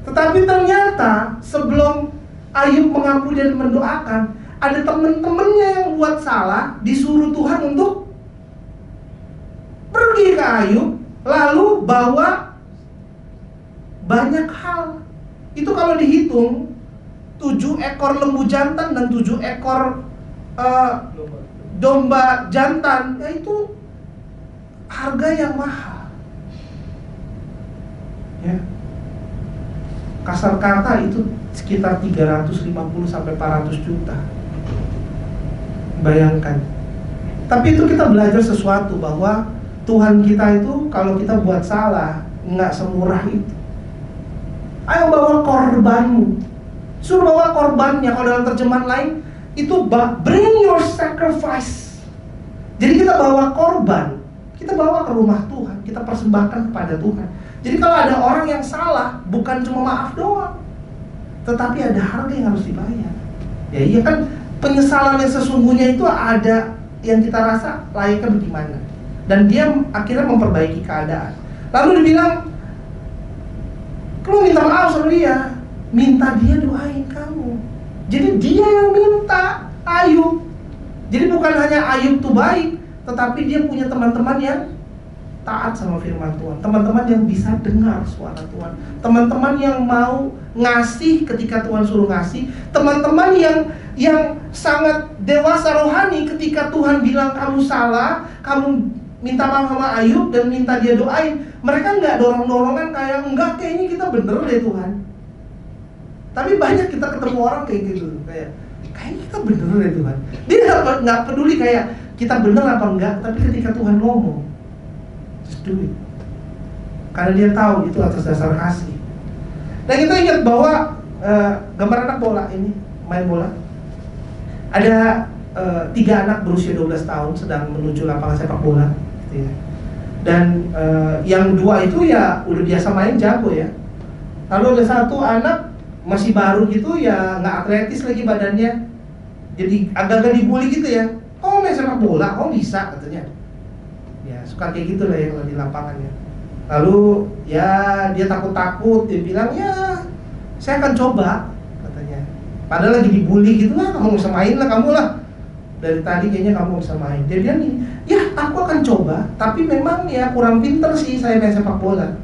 Tetapi ternyata sebelum Ayub mengampuni dan mendoakan, ada teman-temannya yang buat salah, disuruh Tuhan untuk pergi ke Ayub, lalu bawa banyak hal. Itu kalau dihitung 7 ekor lembu jantan dan 7 ekor domba jantan, ya itu harga yang mahal. Ya. Kasar kata itu sekitar 350 sampai 400 juta. Bayangkan. Tapi itu kita belajar sesuatu, bahwa Tuhan kita itu kalau kita buat salah nggak semurah itu. Ayo bawa korbanmu. Suruh bawa korbannya. Kalau dalam terjemahan lain itu bring your sacrifice. Jadi kita bawa korban, kita bawa ke rumah Tuhan, kita persembahkan kepada Tuhan. Jadi kalau ada orang yang salah, bukan cuma maaf doang, tetapi ada harga yang harus dibayar. Ya iya kan, penyesalan yang sesungguhnya itu ada yang kita rasa layaknya bagaimana. Dan dia akhirnya memperbaiki keadaan. Lalu dibilang, kamu minta maaf sama dia, minta dia doain kamu. Jadi dia yang minta Ayub. Jadi bukan hanya Ayub tuh baik, tetapi dia punya teman-teman yang taat sama firman Tuhan, teman-teman yang bisa dengar suara Tuhan, teman-teman yang mau ngasih ketika Tuhan suruh ngasih, teman-teman yang sangat dewasa rohani ketika Tuhan bilang kamu salah, kamu minta maaf sama Ayub dan minta dia doain. Mereka nggak dorong-dorongan kayak enggak, kayaknya kita bener deh Tuhan. Tapi banyak kita ketemu orang kayak gitu, kayaknya kita bener deh Tuhan. Dia nggak peduli kayak kita bener apa enggak, tapi ketika Tuhan ngomong, just do it. Karena dia tahu itu atas dasar kasih. Dan kita ingat bahwa gambar anak bola ini, main bola. Ada 3 anak berusia 12 tahun sedang menuju lapangan sepak bola, gitu ya. Dan yang 2 itu ya udah biasa main, jago ya. Lalu ada 1 anak masih baru gitu ya, nggak atletis lagi badannya, jadi agak-agak dibully gitu ya. Oh main sepak bola, oh bisa katanya. Ya suka kayak gitu lah ya kalau di lapangan ya. Lalu ya dia takut-takut, dia bilang ya saya akan coba katanya. Padahal lagi dibully gitu lah, kamu bisa main lah kamu lah. Dari tadi kayaknya kamu bisa main. Dia bilang nih, ya aku akan coba, tapi memang ya kurang pinter sih saya main sepak bola.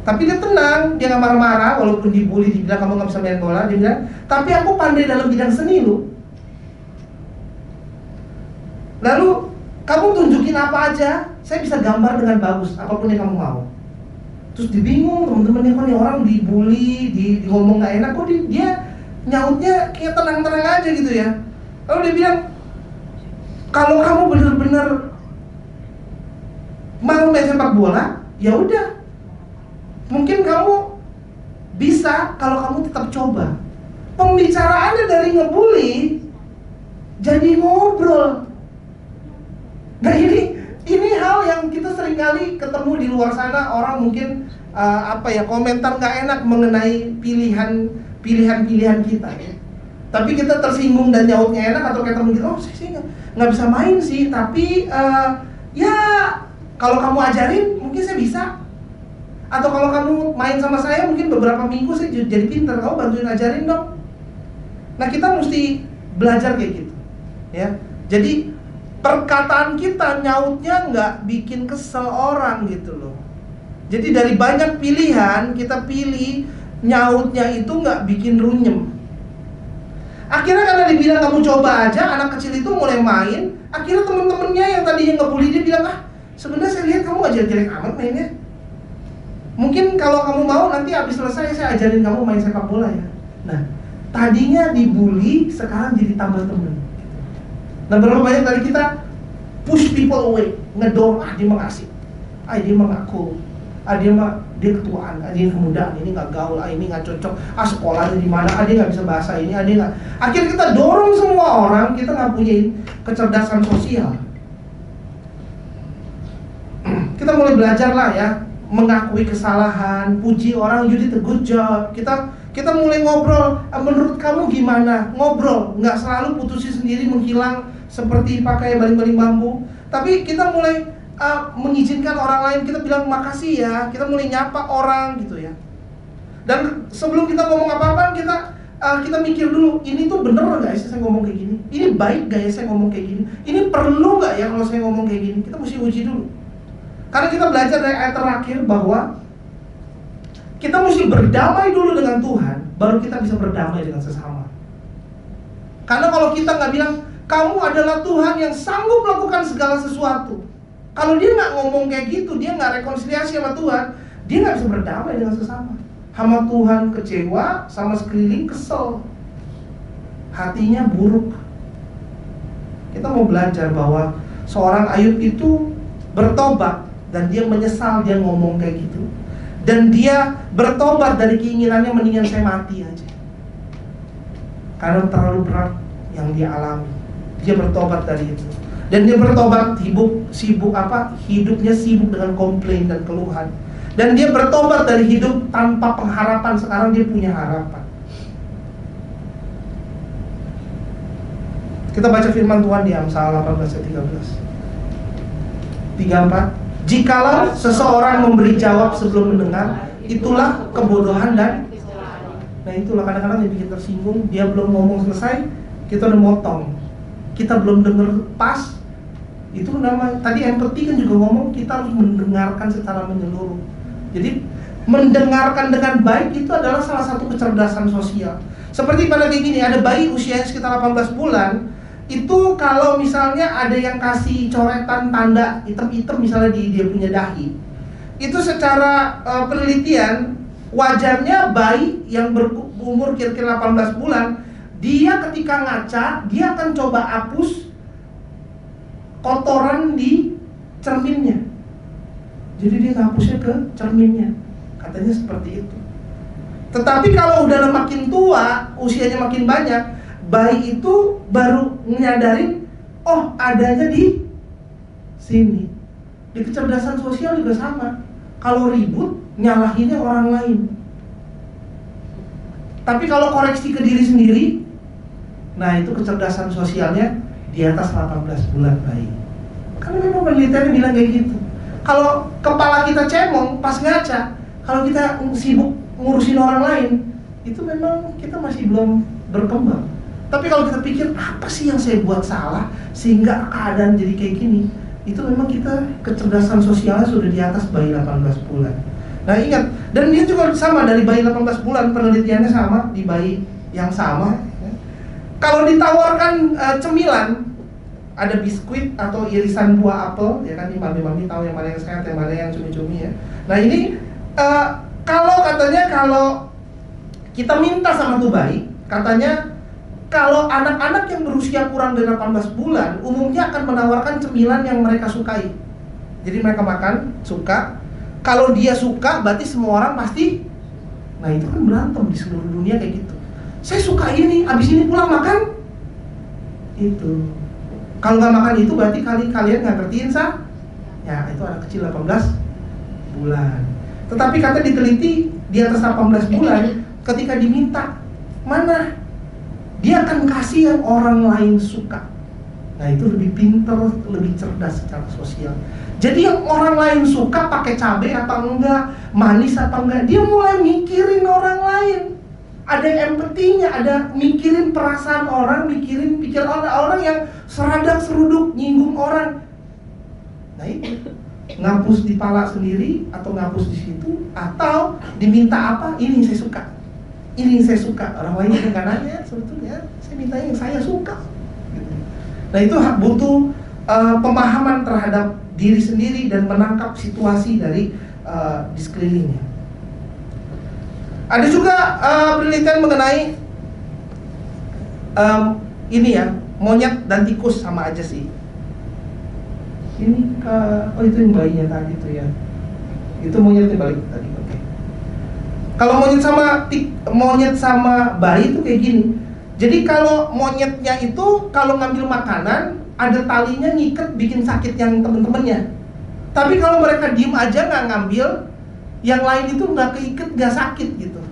Tapi dia tenang, dia gak marah-marah walaupun dibully, dibilang kamu gak bisa main bola. Dia bilang, tapi aku pandai dalam bidang seni loh. Lalu, kamu tunjukin apa aja, saya bisa gambar dengan bagus, apapun yang kamu mau. Terus dibingung, teman-temannya kan yang orang dibully, di ngomong gak enak, kok dia nyautnya kayak tenang-tenang aja gitu ya. Lalu dia bilang, kalau kamu benar-benar mau main sepak bola, ya udah. Mungkin kamu bisa kalau kamu tetap coba. Pembicaraannya dari ngebully jadi ngobrol. Nah ini hal yang kita seringkali ketemu di luar sana. Orang mungkin komentar gak enak mengenai pilihan-pilihan kita ya. Tapi kita tersinggung dan nyautnya enak, atau kayak temen kita, oh saya nggak bisa main sih, tapi ya kalau kamu ajarin mungkin saya bisa. Atau kalau kamu main sama saya mungkin beberapa minggu saya jadi pintar, kamu bantuin ajarin dong. Nah kita mesti belajar kayak gitu ya. Jadi perkataan kita nyautnya nggak bikin kesel orang gitu loh. Jadi dari banyak pilihan kita pilih nyautnya itu nggak bikin runyem. Akhirnya karena dibilang kamu coba aja, anak kecil itu mulai main. Akhirnya temen-temennya yang tadinya ngebully dia bilang, sebenarnya saya lihat kamu gak jelek-jelek amat mainnya. Mungkin kalau kamu mau nanti habis selesai saya ajarin kamu main sepak bola ya. Nah, tadinya dibully, sekarang jadi tambah temen. Nah, berapa banyak dari kita push people away, ngedorong, dia mengasih, dia mengaku, dia ketuaan, dia kemudaan, ini nggak gaul, ini nggak cocok, sekolahnya di mana, dia nggak bisa bahasa ini, dia nggak. Akhirnya kita dorong semua orang, kita nggak punya kecerdasan sosial. Kita mulai belajar lah ya, mengakui kesalahan, puji orang, you did a good job. Kita mulai ngobrol, menurut kamu gimana? Ngobrol, nggak selalu putusin sendiri, menghilang seperti pakai baling-baling bambu. Tapi kita mulai mengizinkan orang lain, kita bilang makasih ya, kita mulai nyapa orang gitu ya. Dan sebelum kita ngomong apa-apa, kita mikir dulu, ini tuh bener nggak ya saya ngomong kayak gini? Ini baik nggak ya saya ngomong kayak gini? Ini perlu nggak ya kalau saya ngomong kayak gini? Kita mesti uji dulu. Karena kita belajar dari ayat terakhir bahwa kita mesti berdamai dulu dengan Tuhan, baru kita bisa berdamai dengan sesama. Karena kalau kita nggak bilang, kamu adalah Tuhan yang sanggup melakukan segala sesuatu, kalau dia nggak ngomong kayak gitu, dia nggak rekonsiliasi sama Tuhan, dia nggak bisa berdamai dengan sesama. Sama Tuhan kecewa, sama sekeliling kesel, hatinya buruk. Kita mau belajar bahwa seorang Ayub itu bertobat, dan dia menyesal dia ngomong kayak gitu. Dan dia bertobat dari keinginannya mendingan saya mati aja, karena terlalu berat yang dia alami. Dia bertobat dari itu. Dan dia bertobat hidupnya sibuk dengan komplain dan keluhan. Dan dia bertobat dari hidup tanpa pengharapan, sekarang dia punya harapan. Kita baca firman Tuhan di Amsal 18:13. 34. Jikalau seseorang memberi jawab sebelum mendengar, itulah kebodohan dan itulah kadang-kadang yang bikin tersinggung. Dia belum ngomong selesai, kita udah motong. Kita belum dengar pas. Itu tadi empathy kan juga ngomong, kita harus mendengarkan secara menyeluruh. Jadi mendengarkan dengan baik itu adalah salah satu kecerdasan sosial. Seperti pada kayak gini, ada bayi usianya sekitar 18 bulan. Itu kalau misalnya ada yang kasih coretan tanda hitam-hitam misalnya di dia punya dahi, itu secara penelitian wajarnya bayi yang berumur kira-kira 18 bulan, dia ketika ngaca, dia akan coba hapus kotoran di cerminnya. Jadi dia ngapusnya ke cerminnya, katanya seperti itu. Tetapi kalau udah makin tua, usianya makin banyak, bayi itu baru menyadarin, adanya di sini. Di kecerdasan sosial juga sama. Kalau ribut, nyalahinnya orang lain. Tapi kalau koreksi ke diri sendiri, nah itu kecerdasan sosialnya di atas 18 bulan bayi. Karena memang penelitiannya bilang kayak gitu. Kalau kepala kita cemong pas ngaca, kalau kita sibuk ngurusin orang lain, itu memang kita masih belum berkembang. Tapi kalau kita pikir, apa sih yang saya buat salah sehingga keadaan jadi kayak gini, itu memang kita kecerdasan sosialnya sudah di atas bayi 18 bulan. Nah ingat, dan dia juga sama dari bayi 18 bulan, penelitiannya sama di bayi yang sama. Kalau ditawarkan cemilan, ada biskuit atau irisan buah apel, ya kan, mami-mami tahu yang mana yang sehat, yang mana yang cumi-cumi ya. Nah ini kalau kita minta sama tuh bayi, katanya kalau anak-anak yang berusia kurang dari 18 bulan umumnya akan menawarkan cemilan yang mereka sukai. Jadi mereka makan, suka. Kalau dia suka, berarti semua orang pasti. Nah itu kan berantem di seluruh dunia kayak gitu. Saya suka ini, abis ini pulang makan itu. Kalau nggak makan itu berarti kalian nggak ngertiin ya itu anak kecil 18 bulan. Tetapi kata diteliti di atas 18 bulan, ketika diminta, mana? Dia akan kasih yang orang lain suka. Nah itu lebih pintar, lebih cerdas secara sosial. Jadi yang orang lain suka pakai cabai apa enggak, manis apa enggak, dia mulai mikirin orang lain. Ada empatinya, ada mikirin perasaan orang, pikir orang yang seradak seruduk, nyinggung orang. Nah itu ngapus di pala sendiri atau ngapus di situ, atau diminta apa, ini saya suka. Ini yang saya suka, orang lain yang nggak nanya, sebetulnya saya minta yang saya suka. Nah itu butuh pemahaman terhadap diri sendiri dan menangkap situasi dari di sekelilingnya. Ada juga penelitian mengenai ini ya, monyet dan tikus sama aja sih. Ini oh itu yang bayinya tadi tuh ya. Itu monyetnya balik tadi. Oke. Kalau monyet sama bayi itu kayak gini. Jadi kalau monyetnya itu kalau ngambil makanan ada talinya ngikat bikin sakit yang temen-temennya. Tapi kalau mereka diem aja nggak ngambil, yang lain itu nggak keikat, nggak sakit gitu.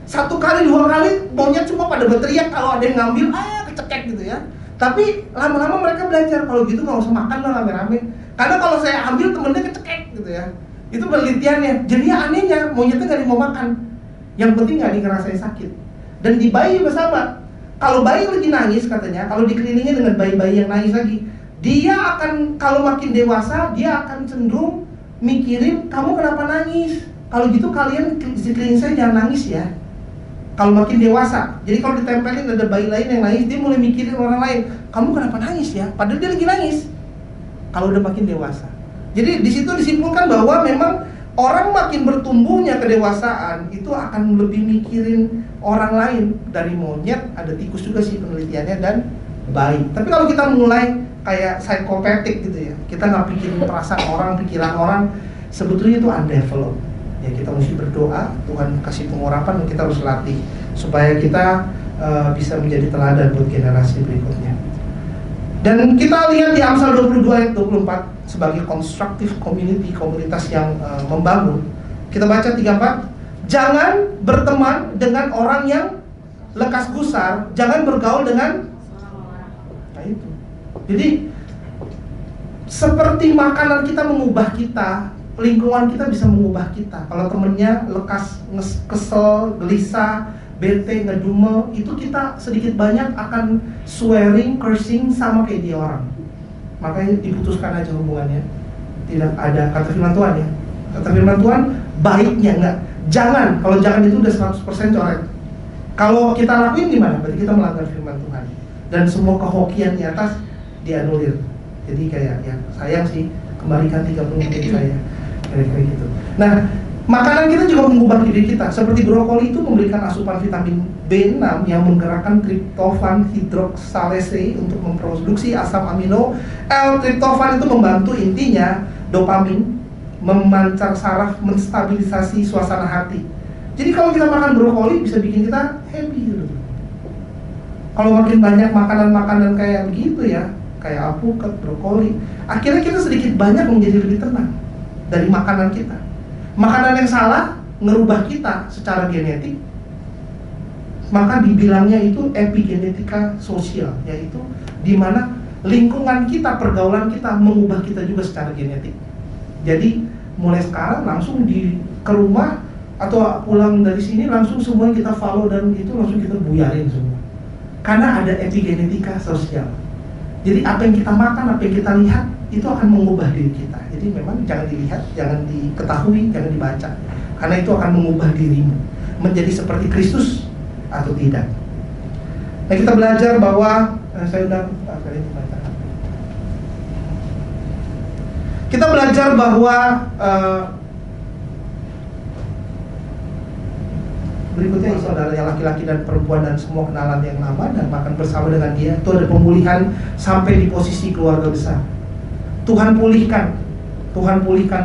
1 kali 2 kali monyet cuma pada berteriak kalau ada yang ngambil, kecekek gitu ya. Tapi lama-lama mereka belajar kalau gitu nggak usah makan lah rame-rame. Karena kalau saya ambil temennya kecekek gitu ya. Itu penelitiannya. Jadi anehnya monyetnya nggak mau makan. Yang penting nggak ngerasain sakit. Dan di bayi juga sama. Kalau bayi lagi nangis katanya, kalau dikelilingi dengan bayi-bayi yang nangis lagi, dia akan kalau makin dewasa dia akan cenderung mikirin kamu kenapa nangis. Kalau gitu kalian di sekeliling saya jangan nangis ya. Kalau makin dewasa, jadi kalau ditempelin ada bayi lain yang nangis, dia mulai mikirin orang lain, kamu kenapa nangis ya? Padahal dia lagi nangis. Kalau udah makin dewasa, jadi di situ disimpulkan bahwa memang orang makin bertumbuhnya kedewasaan itu akan lebih mikirin orang lain. Dari monyet, ada tikus juga sih penelitiannya, dan bayi. Tapi kalau kita mulai kayak psikopatik gitu ya, kita nggak pikirin perasaan orang, pikiran orang, sebetulnya itu undeveloped. Ya kita mesti berdoa, Tuhan kasih pengurapan, dan kita harus latih supaya kita bisa menjadi teladan buat generasi berikutnya. Dan kita lihat di Amsal 22 ayat 24 sebagai constructive community, komunitas yang membangun. Kita baca 34, jangan berteman dengan orang yang lekas gusar, jangan bergaul dengan itu. Jadi seperti makanan kita mengubah kita, lingkungan kita bisa mengubah kita. Kalau temennya lekas kesel, gelisah, bete, ngedumel, itu kita sedikit banyak akan swearing, cursing sama kayak dia orang. Makanya diputuskan aja hubungannya. Tidak ada kata firman Tuhan ya. Kata firman Tuhan baiknya enggak. Jangan, kalau jangan itu udah 100% coret. Kalau kita lakuin gimana? Berarti kita melanggar firman Tuhan. Dan semua kehokian di atas dianulir. Jadi kayak ya sayang sih, kembalikan 30 menit saya. Kira-kira gitu. Nah, makanan kita juga mengubah diri kita. Seperti brokoli itu memberikan asupan vitamin B6 yang menggerakkan triptofan hidroksalase untuk memproduksi asam amino. L-triptofan itu membantu intinya dopamin, memancar saraf, menstabilisasi suasana hati. Jadi kalau kita makan brokoli bisa bikin kita happy gitu. Kalau makin banyak makanan-makanan kayak begitu ya, kayak alpukat, brokoli, akhirnya kita sedikit banyak menjadi lebih tenang dari makanan kita. Makanan yang salah ngerubah kita secara genetik, maka dibilangnya itu epigenetika sosial, yaitu di mana lingkungan kita, pergaulan kita mengubah kita juga secara genetik. Jadi mulai sekarang langsung ke rumah atau pulang dari sini langsung semua kita follow dan itu langsung kita buyarin semua. Karena ada epigenetika sosial. Jadi apa yang kita makan, apa yang kita lihat itu akan mengubah diri kita. Jadi memang jangan dilihat, jangan diketahui, jangan dibaca. Karena itu akan mengubah dirimu menjadi seperti Kristus atau tidak. Nah, kita belajar bahwa kita belajar bahwa berikutnya saudaranya laki-laki dan perempuan dan semua kenalan yang lama dan makan bersama dengan dia. Itu ada pemulihan sampai di posisi keluarga besar. Tuhan pulihkan,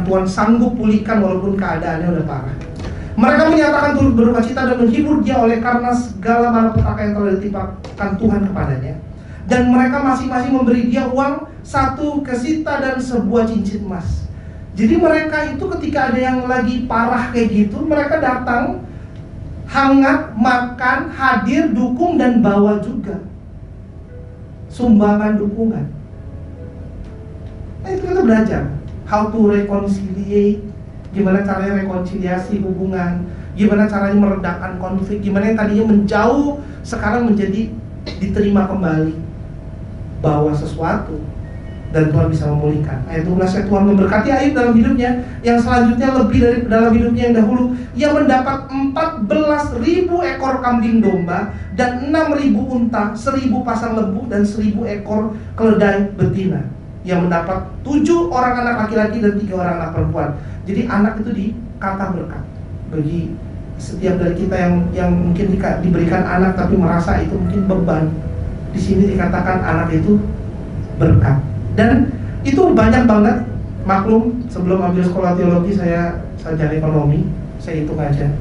Tuhan sanggup pulihkan walaupun keadaannya udah parah. Mereka menyatakan turut berduka cita dan menghibur dia oleh karena segala malapetaka yang telah ditimpakan Tuhan kepadanya. Dan mereka masing-masing memberi dia uang 1 kesita dan sebuah cincin emas. Jadi mereka itu ketika ada yang lagi parah kayak gitu, mereka datang hangat, makan, hadir, dukung, dan bawa juga sumbangan dukungan. Nah itu kita belajar how to reconciliate, gimana caranya rekonsiliasi hubungan, gimana caranya meredakan konflik, gimana yang tadinya menjauh sekarang menjadi diterima kembali, bawa sesuatu dan Tuhan bisa memulihkan. Ayat 12, Tuhan memberkati Ayub dalam hidupnya, yang selanjutnya lebih dari dalam hidupnya yang dahulu. Ia mendapat 14.000 ekor kambing domba dan 6.000 unta, 1.000 pasang lembu dan 1.000 ekor keledai betina. Ia mendapat 7 orang anak laki-laki dan 3 orang anak perempuan. Jadi anak itu dikata berkat. Bagi setiap dari kita yang mungkin diberikan anak tapi merasa itu mungkin beban, Di sini dikatakan anak itu berkat. Dan itu banyak banget. Maklum, sebelum ambil sekolah teologi saya sarjana ekonomi, saya hitung aja.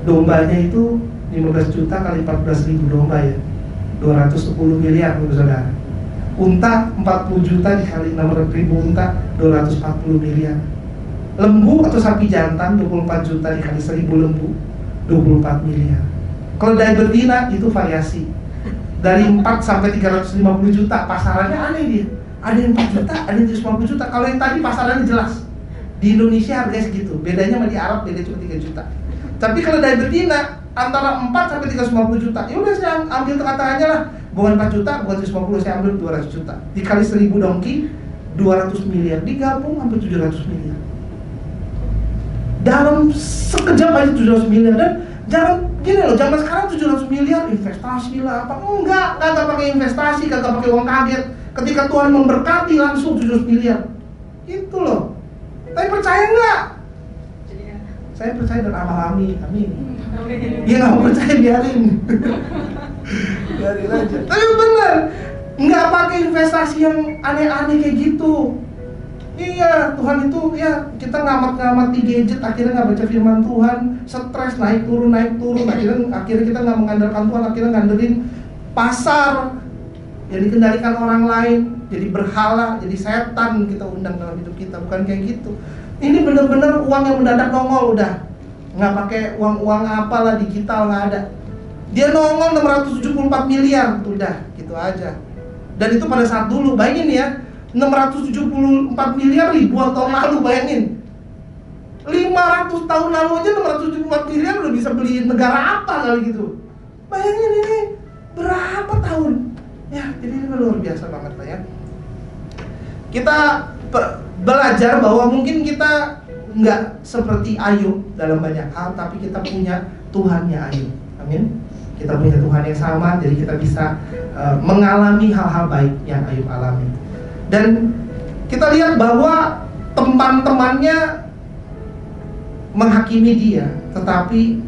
Dombanya itu 15 juta kali 14 ribu domba ya, 210 miliar menurut saudara. Unta 40 juta dikali 600 ribu unta, 240 miliar. Lembu atau sapi jantan 24 juta dikali 1000 lembu, 24 miliar. Keledai betina itu variasi, dari 4 sampai 350 juta. Pasarannya aneh dia, ada yang 4 juta, ada yang 150 juta. Kalau yang tadi pasarannya jelas, di Indonesia harganya segitu, bedanya sama di Arab beda cuma 3 juta. Tapi keledai betina antara 4 sampai 350 juta. Ya udah saya ambil tengah-tengahnya lah, bukan 4 juta, bukan 150, saya ambil 200 juta. Dikali 1000 dongki, 200 miliar, digabung hampir 700 miliar. Dalam sekejap aja 700 miliar. Dan jangan gini loh, zaman sekarang 700 miliar investasi lah apa. Enggak pakai investasi, kagak pakai uang kaget. Ketika Tuhan memberkati langsung 700 miliar. Itu loh. Tapi percaya enggak? Saya percaya dan amin. Dia nggak mau percaya, biarin aja. Tapi bener, nggak pakai investasi yang aneh-aneh kayak gitu. Iya, Tuhan itu ya, kita ngamat-ngamati gadget, akhirnya nggak baca firman Tuhan, stres naik turun, akhirnya kita nggak mengandalkan Tuhan, akhirnya ngandelin pasar yang dikendalikan orang lain, jadi berhala, jadi setan kita undang dalam hidup kita. Bukan kayak gitu. Ini bener-bener uang yang mendadak nongol udah. Nggak pakai uang apalah, digital nggak ada. Dia nongol 674 miliar, udah gitu aja. Dan itu pada saat dulu, bayangin ya, 674 miliar ribuan tahun lalu, bayangin. 500 tahun lalu aja 674 miliar udah bisa beli negara apa kali gitu. Bayangin ini berapa tahun? Ya, jadi ini luar biasa banget lah ya. Kita belajar bahwa mungkin kita nggak seperti Ayub dalam banyak hal, tapi kita punya Tuhannya Ayub. Amin. Kita punya Tuhan yang sama, jadi kita bisa mengalami hal-hal baik yang Ayub alami. Dan kita lihat bahwa teman-temannya menghakimi dia, tetapi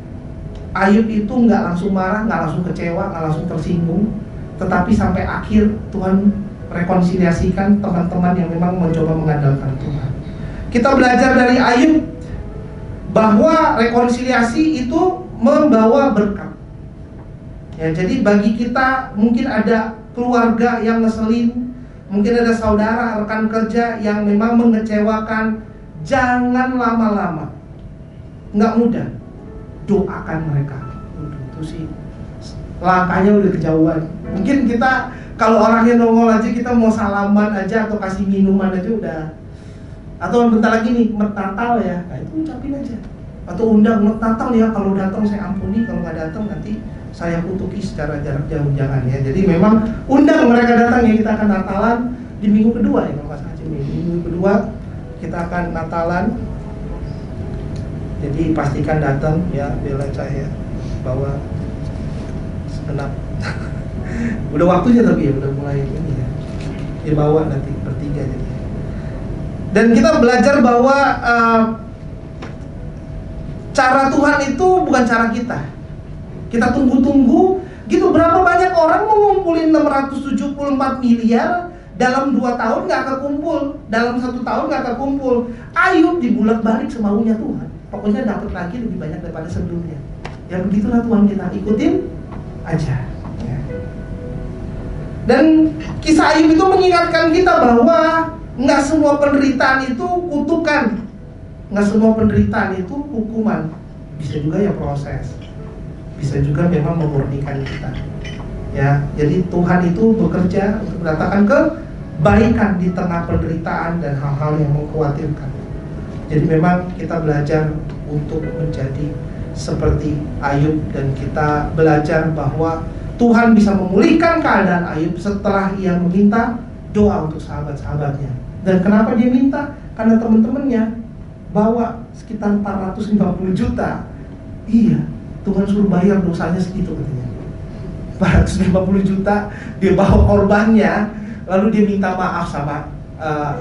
Ayub itu nggak langsung marah, nggak langsung kecewa, nggak langsung tersinggung, tetapi sampai akhir Tuhan rekonsiliasikan teman-teman yang memang mencoba mengandalkan Tuhan. Kita belajar dari Ayub bahwa rekonsiliasi itu membawa berkat. Ya, jadi bagi kita mungkin ada keluarga yang ngeselin, mungkin ada saudara, rekan kerja yang memang mengecewakan, jangan lama-lama. Nggak mudah. Doakan mereka. Itu sih langkahnya udah kejauhan. Mungkin kita kalau orangnya nongol aja, kita mau salaman aja atau kasih minuman aja udah. Atau bentar lagi nih, Natal ya, nah itu ucapin aja. Atau undang Natal ya, kalau datang saya ampuni, kalau nggak datang nanti saya kutuki secara jarak jauh, jangan ya. Jadi memang undang mereka datang ya, kita akan Natalan di minggu kedua ya, kalau nggak salah minggu kedua kita akan Natalan. Jadi pastikan datang ya, bela saya bawa segenap. Udah waktunya tapi ya, udah mulai ini ya. Dia bawa nanti bertiga jadi. Dan kita belajar bahwa cara Tuhan itu bukan cara kita. Kita tunggu-tunggu gitu. Berapa banyak orang mau ngumpulin 674 miliar dalam 2 tahun gak kekumpul, dalam 1 tahun gak kekumpul. Ayub dibulak balik semaunya Tuhan. Pokoknya dapat lagi lebih banyak daripada sebelumnya. Ya begitulah Tuhan, kita ikutin aja ya. Dan kisah Ayub itu mengingatkan kita bahwa nggak semua penderitaan itu kutukan, nggak semua penderitaan itu hukuman. Bisa juga ya proses, bisa juga memang memurnikan kita. Ya, jadi Tuhan itu bekerja untuk mendatangkan kebaikan di tengah penderitaan dan hal-hal yang mengkhawatirkan. Jadi memang kita belajar untuk menjadi seperti Ayub, dan kita belajar bahwa Tuhan bisa memulihkan keadaan Ayub setelah ia meminta doa untuk sahabat-sahabatnya. Dan kenapa dia minta? Karena teman-temannya bawa sekitar 450 juta. Iya, Tuhan suruh bayar dosanya segitu katanya. 450 juta dia bawa korbannya, lalu dia minta maaf sama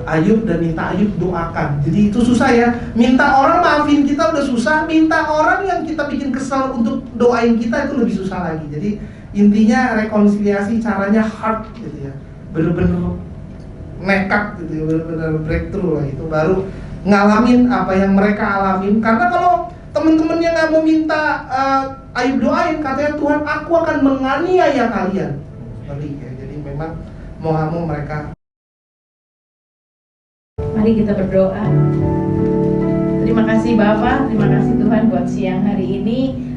Ayub dan minta Ayub doakan. Jadi itu susah ya. Minta orang maafin kita udah susah, minta orang yang kita bikin kesel untuk doain kita itu lebih susah lagi. Jadi Intinya rekonsiliasi caranya hard gitu ya, bener-bener nekat gitu ya, bener-bener breakthrough lah, itu baru ngalamin apa yang mereka alamin. Karena kalau temen-temennya nggak mau minta Ayub doain, katanya Tuhan aku akan menganiaya kalian. Ngeri ya, jadi memang mau nggak mau mereka. Mari kita berdoa. Terima kasih Bapa, terima kasih Tuhan buat siang hari ini.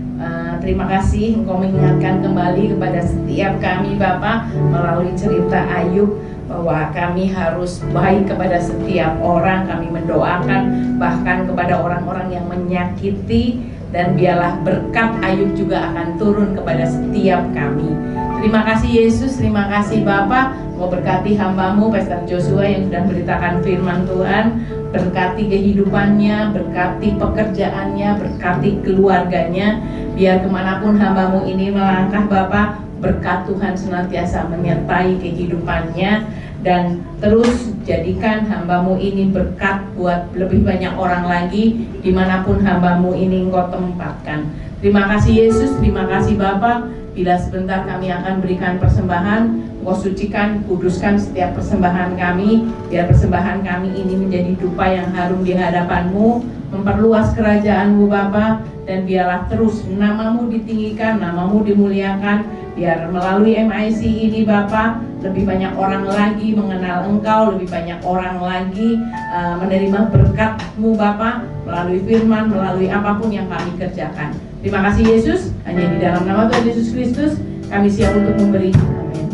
Terima kasih Engkau mengingatkan kembali kepada setiap kami Bapa melalui cerita Ayub, bahwa kami harus baik kepada setiap orang. Kami mendoakan bahkan kepada orang-orang yang menyakiti, dan biarlah berkat Ayub juga akan turun kepada setiap kami. Terima kasih Yesus, terima kasih Bapa. Mau berkati hamba-Mu Pastor Joshua yang sudah memberitakan firman Tuhan. Berkati kehidupannya, berkati pekerjaannya, berkati keluarganya. Biar kemanapun hamba-Mu ini melangkah Bapa, berkat Tuhan senantiasa menyertai kehidupannya. Dan terus jadikan hamba-Mu ini berkat buat lebih banyak orang lagi dimanapun hamba-Mu ini Engkau tempatkan. Terima kasih Yesus, terima kasih Bapa. Bila sebentar kami akan berikan persembahan, Engkau sucikan, kuduskan setiap persembahan kami. Biar persembahan kami ini menjadi dupa yang harum di hadapan-Mu, memperluas kerajaan-Mu Bapa. Dan biarlah terus nama-Mu ditinggikan, nama-Mu dimuliakan. Biar melalui MIC ini Bapa, lebih banyak orang lagi mengenal Engkau, lebih banyak orang lagi menerima berkat-Mu Bapa, melalui firman, melalui apapun yang kami kerjakan. Terima kasih Yesus, hanya di dalam nama Tuhan Yesus Kristus kami siap untuk memberi. Amin.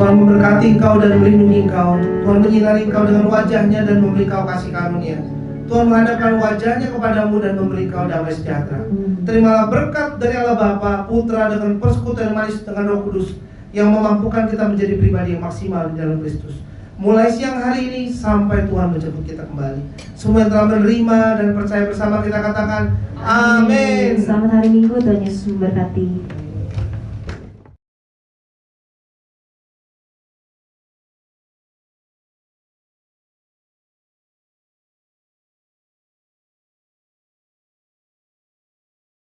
Tuhan memberkati engkau dan melindungi engkau. Tuhan menyinari engkau dengan wajahnya dan memberi engkau kasih karunia. Tuhan menghadapkan wajahnya kepadamu dan memberi engkau damai sejahtera. Terimalah berkat dari Allah Bapa, Putra dengan persekutuan manis dengan Roh Kudus yang memampukan kita menjadi pribadi yang maksimal di dalam Kristus. Mulai siang hari ini sampai Tuhan menjemput kita kembali. Semua yang telah menerima dan percaya bersama kita katakan Amin. Selamat hari Minggu, Tuhan Yesus memberkati.